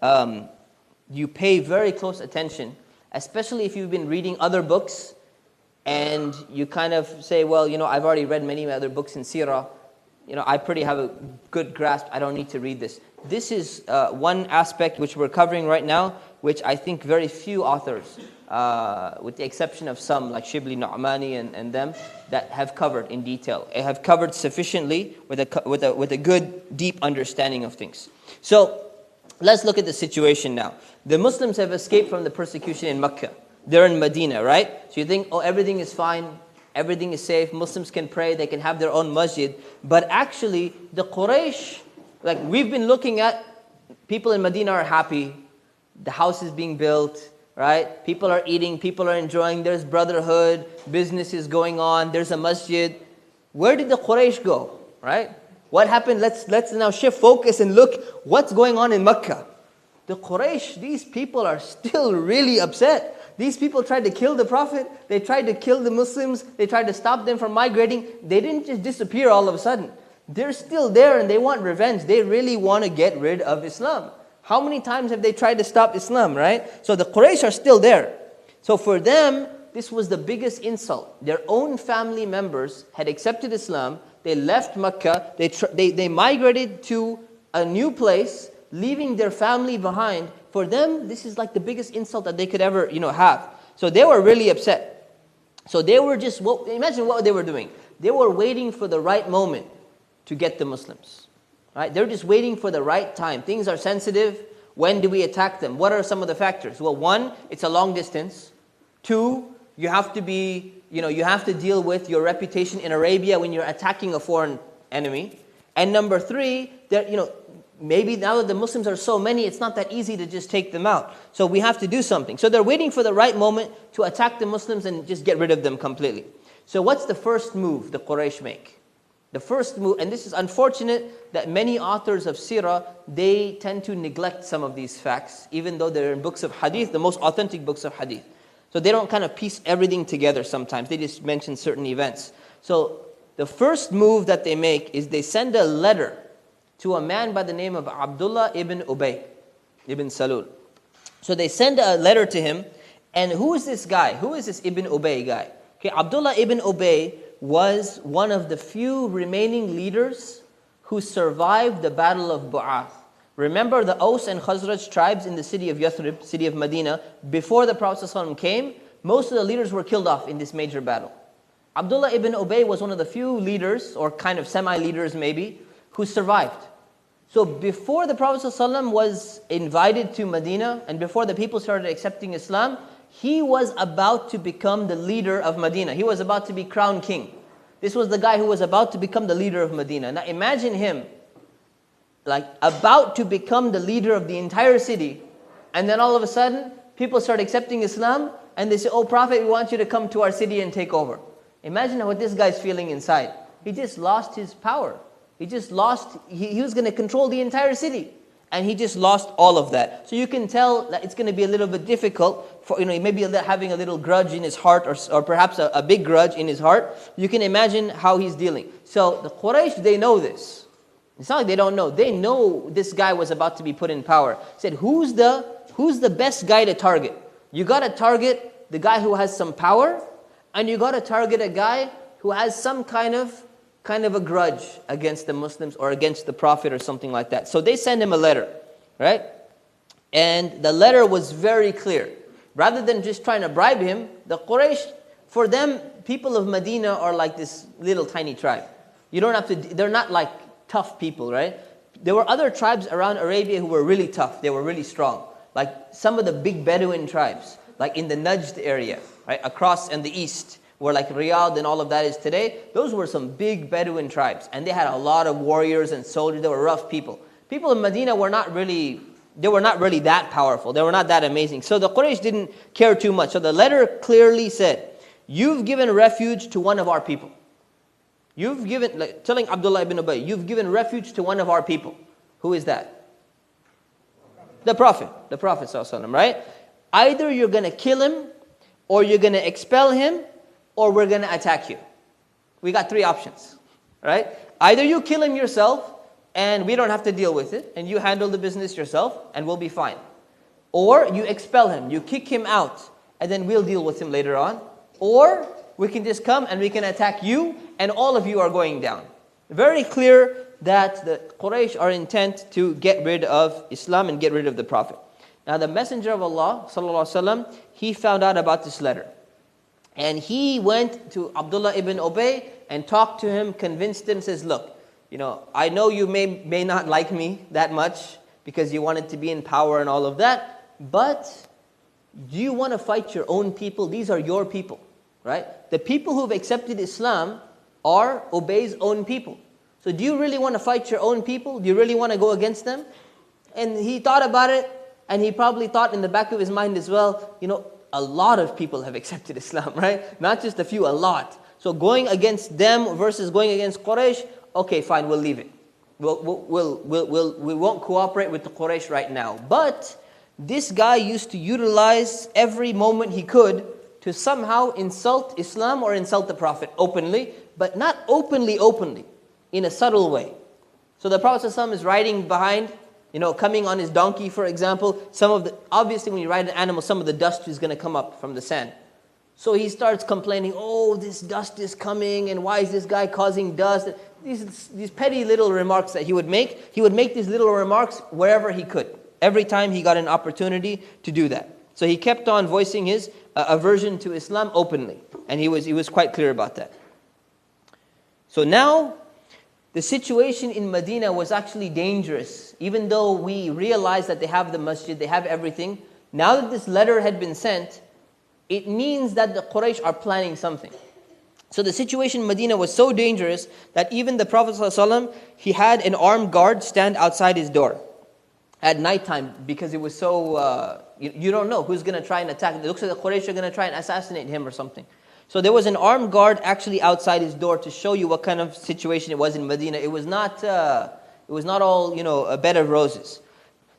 you pay very close attention, especially if you've been reading other books, and you kind of say, well, I've already read many other books in Sirah. I pretty have a good grasp. I don't need to read this. This is one aspect which we're covering right now, which I think very few authors, with the exception of some like Shibli Nu'mani and them, that have covered in detail. They have covered sufficiently with a good, deep understanding of things. So let's look at the situation now. The Muslims have escaped from the persecution in Mecca. They're in Medina, right? So you think, everything is fine. Everything is safe. Muslims can pray. They can have their own masjid. But actually, the Quraysh, like we've been looking at, people in Medina are happy. The house is being built, right? People are eating. People are enjoying. There's brotherhood. Business is going on. There's a masjid. Where did the Quraysh go, right? What happened? Let's now shift focus and look what's going on in Mecca. The Quraysh, these people are still really upset. These people tried to kill the Prophet. They tried to kill the Muslims. They tried to stop them from migrating. They didn't just disappear all of a sudden. They're still there and they want revenge. They really want to get rid of Islam. How many times have they tried to stop Islam, right? So the Quraysh are still there. So for them, this was the biggest insult. Their own family members had accepted Islam. They left Mecca. They migrated to a new place, leaving their family behind. For them, this is like the biggest insult that they could ever, have. So they were really upset. So they were just, imagine what they were doing. They were waiting for the right moment to get the Muslims. Right? They're just waiting for the right time. Things are sensitive. When do we attack them? What are some of the factors? Well, 1, it's a long distance. 2, you have to be, you have to deal with your reputation in Arabia when you're attacking a foreign enemy. And number 3, maybe now that the Muslims are so many, it's not that easy to just take them out. So we have to do something. So they're waiting for the right moment to attack the Muslims and just get rid of them completely. So what's the first move the Quraysh make? The first move, and this is unfortunate that many authors of Sirah, they tend to neglect some of these facts, even though they're in books of Hadith, the most authentic books of Hadith. So they don't kind of piece everything together sometimes. They just mention certain events. So the first move that they make is they send a letter to a man by the name of Abdullah ibn Ubay ibn Salul. So they send a letter to him. And who is this guy? Who is this Ibn Ubay guy? Okay, Abdullah ibn Ubay was one of the few remaining leaders who survived the battle of Bu'ath. Remember the Aus and Khazraj tribes in the city of Yathrib, city of Medina, before the Prophet ﷺ came, most of the leaders were killed off in this major battle. Abdullah ibn Ubay was one of the few leaders, or kind of semi-leaders maybe, who survived. So before the Prophet ﷺ was invited to Medina, and before the people started accepting Islam, he was about to become the leader of Medina. He was about to be crowned king. This was the guy who was about to become the leader of Medina. Now imagine him, like about to become the leader of the entire city, and then all of a sudden, people start accepting Islam, and they say, "Oh Prophet, we want you to come to our city and take over." Imagine what this guy's feeling inside. He just lost his power. He just lost, he was going to control the entire city. And he just lost all of that. So you can tell that it's going to be a little bit difficult for, maybe having a little grudge in his heart, or perhaps a big grudge in his heart. You can imagine how he's dealing. So the Quraysh, they know this. It's not like they don't know. They know this guy was about to be put in power. Said, who's the best guy to target? You got to target the guy who has some power, and you got to target a guy who has some kind of a grudge against the Muslims or against the Prophet or something like that. So they send him a letter, right? And the letter was very clear. Rather than just trying to bribe him, the Quraysh, for them, people of Medina are like this little tiny tribe. You don't have to, they're not like tough people, right? There were other tribes around Arabia who were really tough. They were really strong. Like some of the big Bedouin tribes, like in the Najd area, right? Across in the east, where like Riyadh and all of that is today, those were some big Bedouin tribes. And they had a lot of warriors and soldiers. They were rough people. People in Medina were not really that powerful. They were not that amazing. So the Quraysh didn't care too much. So the letter clearly said, you've given refuge to one of our people. You've given, like, telling Abdullah ibn Ubay, you've given refuge to one of our people. Who is that? The Prophet ﷺ, right? Either you're going to kill him, or you're going to expel him, or we're going to attack you. We got three options, right? Either you kill him yourself, and we don't have to deal with it, and you handle the business yourself, and we'll be fine. Or you expel him, you kick him out, and then we'll deal with him later on. Or we can just come and we can attack you, and all of you are going down. Very clear that the Quraysh are intent to get rid of Islam and get rid of the Prophet. Now the Messenger of Allah, ﷺ, he found out about this letter. And he went to Abdullah ibn Ubay and talked to him, convinced him, says, look, I know you may not like me that much because you wanted to be in power and all of that, but do you want to fight your own people? These are your people, right? The people who've accepted Islam are Ubay's own people. So do you really want to fight your own people? Do you really want to go against them? And he thought about it, and he probably thought in the back of his mind as well, a lot of people have accepted Islam, right? Not just a few, a lot. So going against them versus going against Quraysh, okay, fine, we'll leave it. We won't cooperate with the Quraysh right now. But this guy used to utilize every moment he could to somehow insult Islam or insult the Prophet openly, but not openly, in a subtle way. So the Prophet ﷺ is riding behind, coming on his donkey, for example. Obviously when you ride an animal, some of the dust is going to come up from the sand. So he starts complaining, oh, this dust is coming, and why is this guy causing dust? These petty little remarks that he would make these little remarks wherever he could. Every time he got an opportunity to do that. So he kept on voicing his aversion to Islam openly. And he was quite clear about that. So now, the situation in Medina was actually dangerous. Even though we realized that they have the masjid, they have everything. Now that this letter had been sent, it means that the Quraysh are planning something. So the situation in Medina was so dangerous that even the Prophet ﷺ, he had an armed guard stand outside his door at nighttime, because it was so, you don't know who's going to try and attack. It looks like the Quraysh are going to try and assassinate him or something. So there was an armed guard actually outside his door to show you what kind of situation it was in Medina. It was not all, a bed of roses.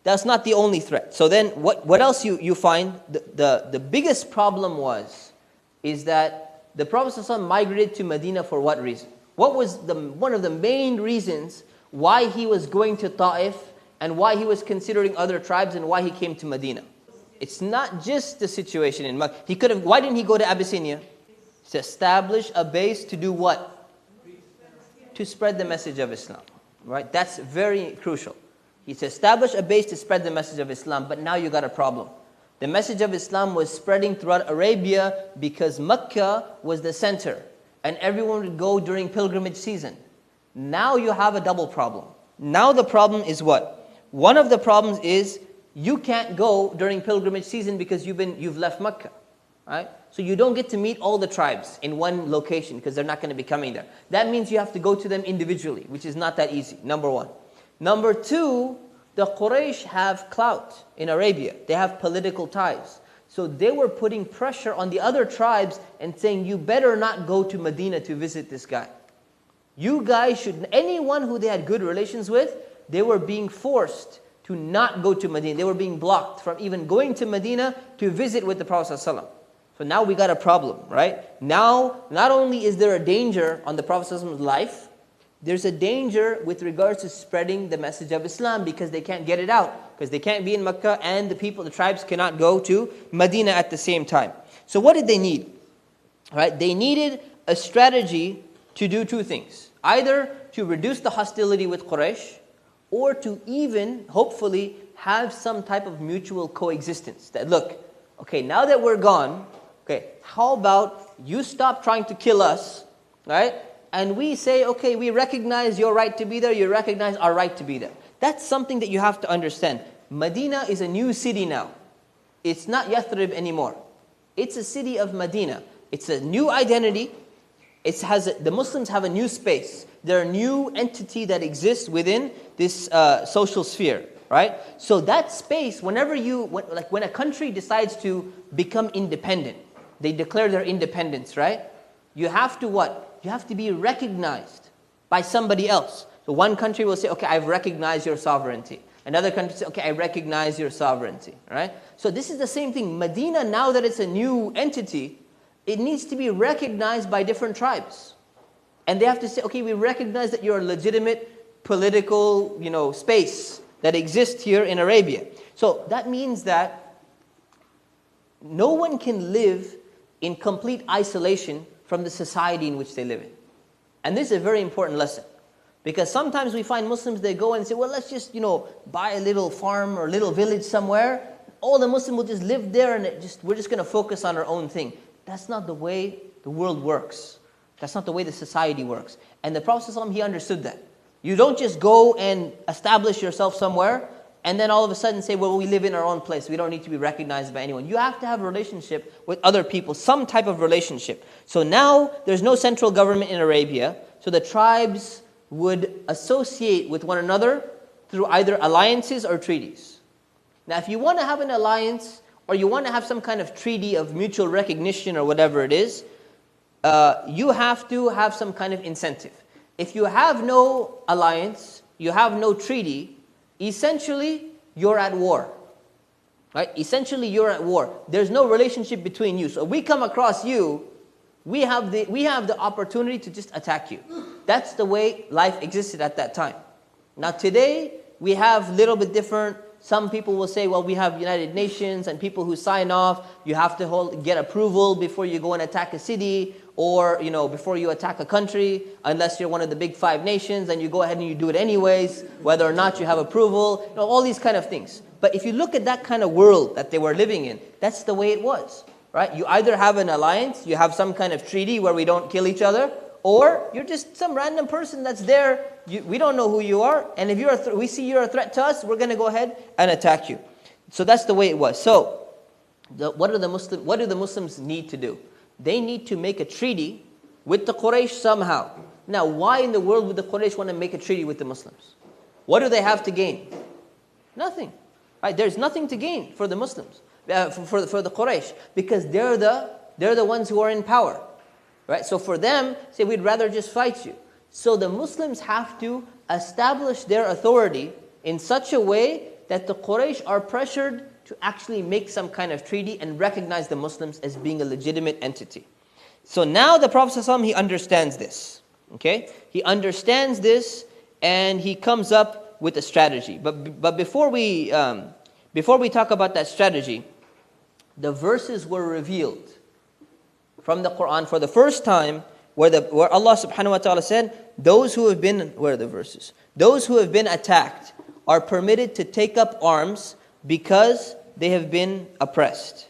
That's not the only threat. So then what else you find? The biggest problem is that the Prophet ﷺ migrated to Medina for what reason? What was one of the main reasons why he was going to Ta'if and why he was considering other tribes and why he came to Medina? It's not just the situation in Makkah. Why didn't he go to Abyssinia? To establish a base to do what? To spread the message of Islam. Right? That's very crucial. He's established a base to spread the message of Islam, but now you got a problem. The message of Islam was spreading throughout Arabia because Mecca was the center and everyone would go during pilgrimage season. Now you have a double problem. Now the problem is what? One of the problems is you can't go during pilgrimage season because you've left Mecca. Right? So you don't get to meet all the tribes in one location because they're not going to be coming there. That means you have to go to them individually, which is not that easy, number one. Number two, the Quraysh have clout in Arabia. They have political ties. So they were putting pressure on the other tribes and saying, you better not go to Medina to visit this guy. You guys should, anyone who they had good relations with, they were being forced to not go to Medina. They were being blocked from even going to Medina to visit with the Prophet ﷺ. So now we got a problem, right? Now, not only is there a danger on the Prophet ﷺ's life, there's a danger with regards to spreading the message of Islam because they can't get it out. Because they can't be in Mecca and the tribes cannot go to Medina at the same time. So what did they need? Right? They needed a strategy to do two things. Either to reduce the hostility with Quraysh or to even, hopefully, have some type of mutual coexistence. That look, okay, now that we're gone, okay, how about you stop trying to kill us, right? And we say, okay, we recognize your right to be there, you recognize our right to be there. That's something that you have to understand. Medina is a new city now. It's not Yathrib anymore. It's a city of Medina. It's a new identity. The Muslims have a new space. They're a new entity that exists within this social sphere, right? So that space, when a country decides to become independent, they declare their independence, right? You have to what? You have to be recognized by somebody else. So one country will say, okay, I've recognized your sovereignty. Another country will say, okay, I recognize your sovereignty, right? So this is the same thing. Medina, now that it's a new entity, it needs to be recognized by different tribes. And they have to say, okay, we recognize that you're a legitimate political, space that exists here in Arabia. So that means that no one can live in complete isolation from the society in which they live in. And this is a very important lesson. Because sometimes we find Muslims, they go and say, well, let's just, buy a little farm or a little village somewhere. All the Muslims will just live there and we're just going to focus on our own thing. That's not the way the world works. That's not the way the society works. And the Prophet ﷺ, he understood that. You don't just go and establish yourself somewhere and then all of a sudden say, well, we live in our own place. We don't need to be recognized by anyone. You have to have a relationship with other people, some type of relationship. So now there's no central government in Arabia. So the tribes would associate with one another through either alliances or treaties. Now, if you want to have an alliance or you want to have some kind of treaty of mutual recognition or whatever it is, you have to have some kind of incentive. If you have no alliance, you have no treaty, essentially you're at war. Right? Essentially you're at war. There's no relationship between you. So if we come across you, we have the opportunity to just attack you. That's the way life existed at that time. Now today, we have a little bit different. Some people will say, well, we have United Nations and people who sign off. You have to get approval before you go and attack a city or, before you attack a country, unless you're one of the big 5 nations and you go ahead and you do it anyways, whether or not you have approval, all these kind of things. But if you look at that kind of world that they were living in, that's the way it was, right? You either have an alliance, you have some kind of treaty where we don't kill each other, or you're just some random person that's there. We don't know who you are, and if we see you're a threat to us, we're going to go ahead and attack you. So that's the way it was. So, what do the Muslims need to do? They need to make a treaty with the Quraysh somehow. Now, why in the world would the Quraysh want to make a treaty with the Muslims? What do they have to gain? Nothing. Right? There's nothing to gain for the Muslims, for the Quraysh, because they're the ones who are in power. Right? So for them, say, we'd rather just fight you. So the Muslims have to establish their authority in such a way that the Quraysh are pressured to actually make some kind of treaty and recognize the Muslims as being a legitimate entity. So now the Prophet ﷺ, he understands this. Okay? He understands this and he comes up with a strategy. But before we talk about that strategy, the verses were revealed from the Quran for the first time, where Allah subhanahu wa ta'ala said, those who have been, where are the verses? Those who have been attacked are permitted to take up arms because they have been oppressed.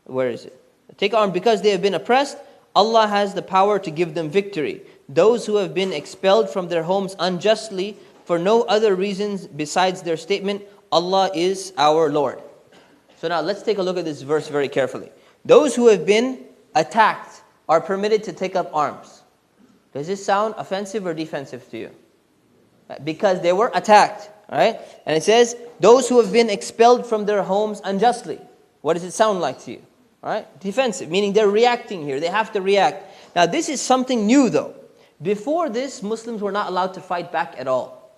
Where is it? Take arms because they have been oppressed. Allah has the power to give them victory. Those who have been expelled from their homes unjustly for no other reasons besides their statement, Allah is our Lord. So now let's take a look at this verse very carefully. Those who have been attacked are permitted to take up arms. Does this sound offensive or defensive to you? Because they were attacked, right? And it says, those who have been expelled from their homes unjustly. What does it sound like to you? All right? Defensive, meaning they're reacting here. They have to react. Now this is something new though. Before this, Muslims were not allowed to fight back at all.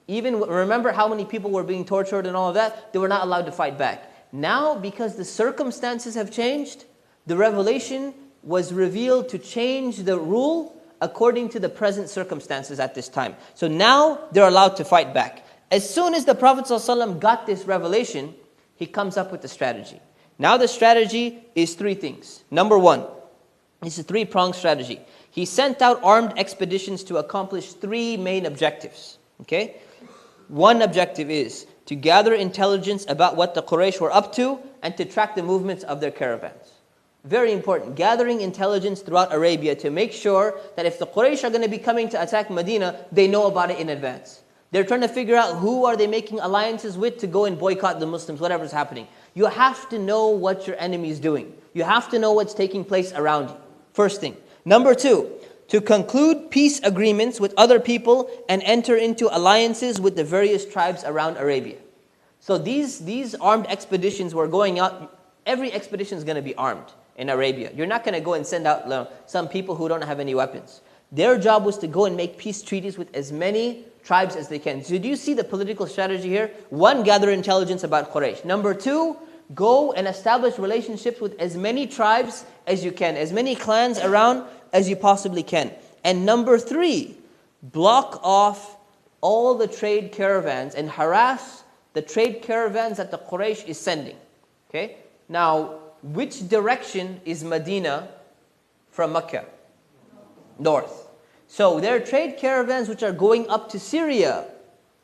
Even, remember how many people were being tortured and all of that? They were not allowed to fight back. Now, because the circumstances have changed, the revelation was revealed to change the rule according to the present circumstances at this time. So now they're allowed to fight back. As soon as the Prophet ﷺ got this revelation, he comes up with the strategy. Now the strategy is three things. Number one, it's a three-pronged strategy. He sent out armed expeditions to accomplish three main objectives. Okay? One objective is to gather intelligence about what the Quraysh were up to and to track the movements of their caravans. Very important. Gathering intelligence throughout Arabia to make sure that if the Quraysh are going to be coming to attack Medina, they know about it in advance. They're trying to figure out who are they making alliances with to go and boycott the Muslims, whatever's happening. You have to know what your enemy is doing. You have to know what's taking place around you. First thing. Number two, to conclude peace agreements with other people and enter into alliances with the various tribes around Arabia. So these armed expeditions were going out. Every expedition is going to be armed in Arabia. You're not going to go and send out some people who don't have any weapons. Their job was to go and make peace treaties with as many tribes as they can. So do you see the political strategy here? One, gather intelligence about Quraysh. Number two, go and establish relationships with as many tribes as you can, as many clans around as you possibly can. And number three, block off all the trade caravans and harass the trade caravans that the Quraysh is sending. Okay? Now, which direction is Medina from Mecca? North. So there are trade caravans which are going up to Syria.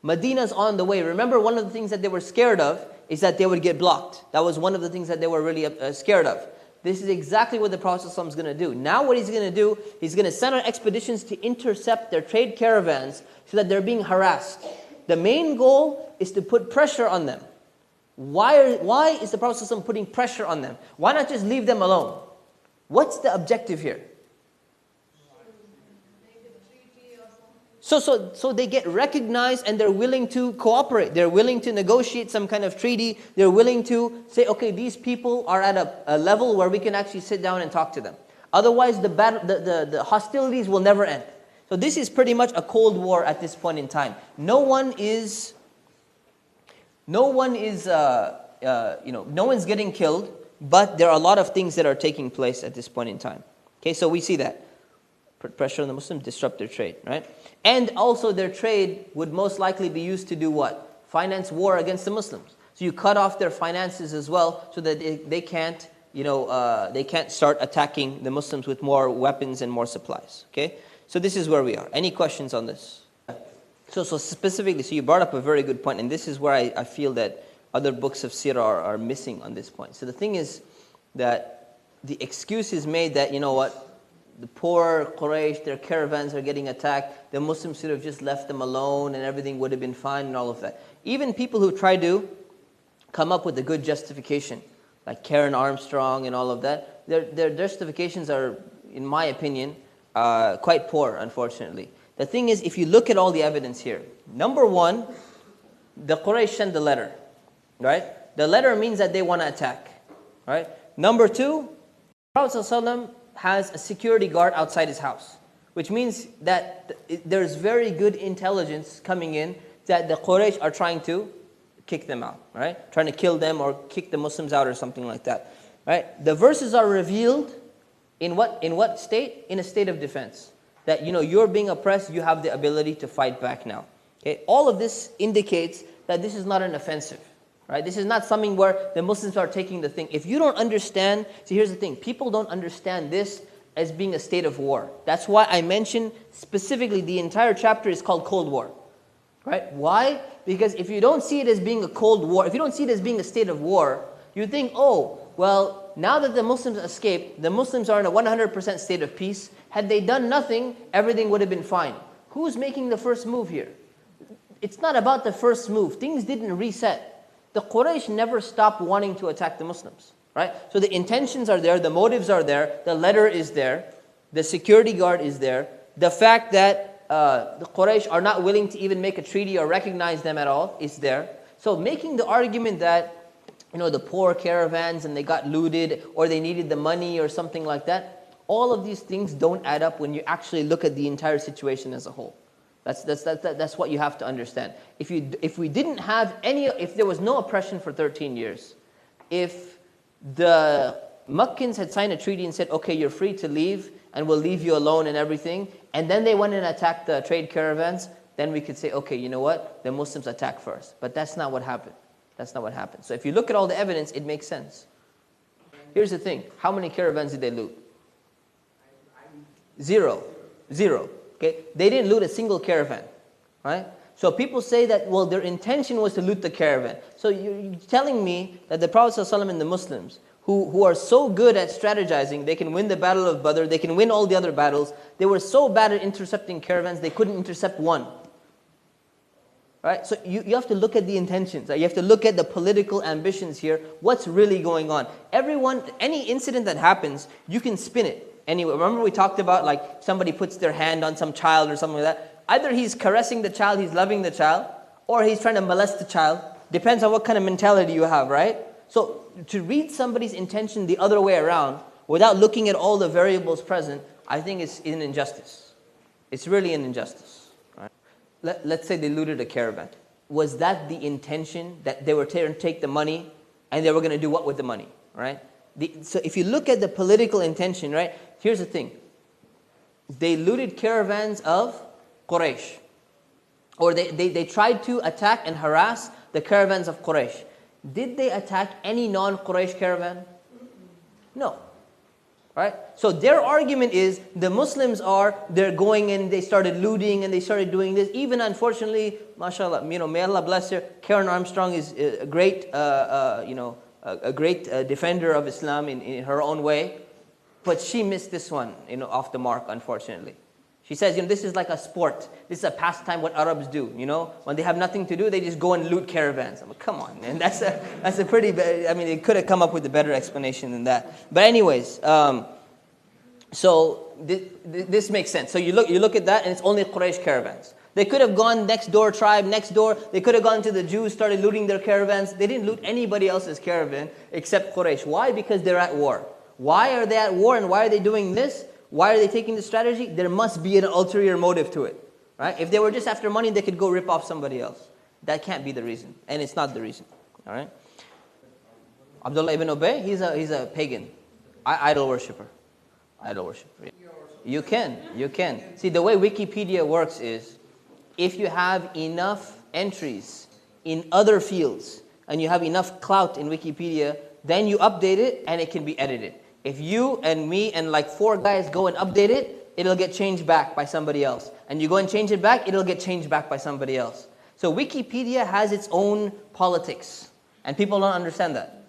Medina's on the way. Remember, one of the things that they were scared of is that they would get blocked. That was one of the things that they were really scared of. This is exactly what the Prophet ﷺ is going to do. Now what he's going to do, he's going to send out expeditions to intercept their trade caravans so that they're being harassed. The main goal is to put pressure on them. Why is the Prophet ﷺ putting pressure on them? Why not just leave them alone? What's the objective here? So they get recognized and they're willing to cooperate. They're willing to negotiate some kind of treaty. They're willing to say, okay, these people are at a level where we can actually sit down and talk to them. Otherwise, the hostilities will never end. So this is pretty much a cold war at this point in time. No one's getting killed, but there are a lot of things that are taking place at this point in time. Okay, so we see that. Put pressure on the Muslims, disrupt their trade, right? And also their trade would most likely be used to do what? Finance war against the Muslims. So you cut off their finances as well so that they can't start attacking the Muslims with more weapons and more supplies. Okay? So this is where we are. Any questions on this? So specifically, so you brought up a very good point, and this is where I feel that other books of Sirah are missing on this point. So the thing is that the excuse is made that, you know what, the poor Quraysh, their caravans are getting attacked. The Muslims should have just left them alone and everything would have been fine and all of that. Even people who try to come up with a good justification, like Karen Armstrong and all of that, their justifications are, in my opinion, quite poor, unfortunately. The thing is, if you look at all the evidence here, number one, the Quraysh sent the letter, right? The letter means that they want to attack, right? Number two, Prophet ﷺ has a security guard outside his house, which means that there's very good intelligence coming in that the Quraysh are trying to kick them out, right? Trying to kill them or kick the Muslims out or something like that, right? The verses are revealed in what state? In a state of defense. that, you're being oppressed, you have the ability to fight back now. Okay? All of this indicates that this is not an offensive. Right? This is not something where the Muslims are taking the thing. If you don't understand, see, here's the thing. People don't understand this as being a state of war. That's why I mentioned specifically the entire chapter is called Cold War. Right? Why? Because if you don't see it as being a Cold War, if you don't see it as being a state of war, you think, oh, well, now that the Muslims escaped, the Muslims are in a 100% state of peace. Had they done nothing, everything would have been fine. Who's making the first move here? It's not about the first move. Things didn't reset. The Quraysh never stopped wanting to attack the Muslims. Right? So the intentions are there, the motives are there, the letter is there, the security guard is there. The fact that the Quraysh are not willing to even make a treaty or recognize them at all is there. So making the argument that, the poor caravans and they got looted or they needed the money or something like that, all of these things don't add up when you actually look at the entire situation as a whole. That's what you have to understand. If we didn't have if there was no oppression for 13 years, if the Meccans had signed a treaty and said, okay, you're free to leave and we'll leave you alone and everything, and then they went and attacked the trade caravans, then we could say, okay, you know what? The Muslims attacked first. But that's not what happened. That's not what happened. So if you look at all the evidence, it makes sense. Here's the thing. How many caravans did they loot? Zero. Okay? They didn't loot a single caravan. Right? So people say that, well, their intention was to loot the caravan. So you're telling me that the Prophet ﷺ and the Muslims, who are so good at strategizing, they can win the Battle of Badr, they can win all the other battles, they were so bad at intercepting caravans, they couldn't intercept one. Right? So you have to look at the intentions. You have to look at the political ambitions here. What's really going on? Any incident that happens, you can spin it. Anyway, remember we talked about like somebody puts their hand on some child or something like that. Either he's caressing the child, he's loving the child, or he's trying to molest the child. Depends on what kind of mentality you have, right? So to read somebody's intention the other way around, without looking at all the variables present, I think it's an injustice. It's really an injustice. Let's say they looted a caravan. Was that the intention, that they were to take the money and they were going to do what with the money, right? So if you look at the political intention, right, here's the thing. They looted caravans of Quraysh. Or they tried to attack and harass the caravans of Quraysh. Did they attack any non-Quraysh caravan? No. Right? So their argument is the Muslims they're going and they started looting and they started doing this. Even unfortunately, mashallah, may Allah bless her, Karen Armstrong is a great, a great defender of Islam in her own way. But she missed this one, off the mark, unfortunately. She says, this is like a sport. This is a pastime, what Arabs do, When they have nothing to do, they just go and loot caravans. I'm like, come on, man. That's a pretty, they could have come up with a better explanation than that. But anyways, so this makes sense. So you look at that and it's only Quraysh caravans. They could have gone next door, tribe next door. They could have gone to the Jews, started looting their caravans. They didn't loot anybody else's caravan except Quraysh. Why? Because they're at war. Why are they at war and why are they doing this? Why are they taking this strategy? There must be an ulterior motive to it. Right? If they were just after money, they could go rip off somebody else. That can't be the reason. And it's not the reason. All right? Abdullah ibn Ubay, he's a pagan. Idol worshipper. Idol worshipper. You can. See, the way Wikipedia works is, if you have enough entries in other fields, and you have enough clout in Wikipedia, then you update it and it can be edited. If you and me and like 4 guys go and update it, it'll get changed back by somebody else. And you go and change it back, it'll get changed back by somebody else. So Wikipedia has its own politics. And people don't understand that.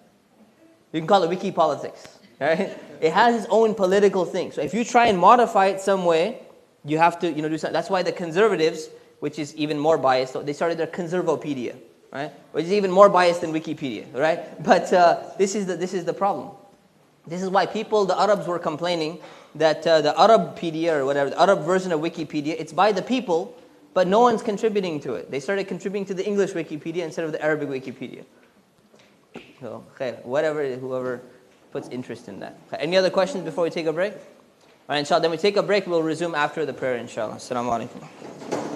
You can call it wiki politics. Right? It has its own political thing. So if you try and modify it some way, you have to do something. That's why the conservatives, which is even more biased, so they started their Conservopedia, right? Which is even more biased than Wikipedia, right? But this is the problem. This is why the Arabs were complaining that the Arabpedia or whatever, the Arab version of Wikipedia, it's by the people, but no one's contributing to it. They started contributing to the English Wikipedia instead of the Arabic Wikipedia. So, whoever puts interest in that. Any other questions before we take a break? All right, inshallah, then we take a break. We'll resume after the prayer, inshallah. Assalamu alaikum.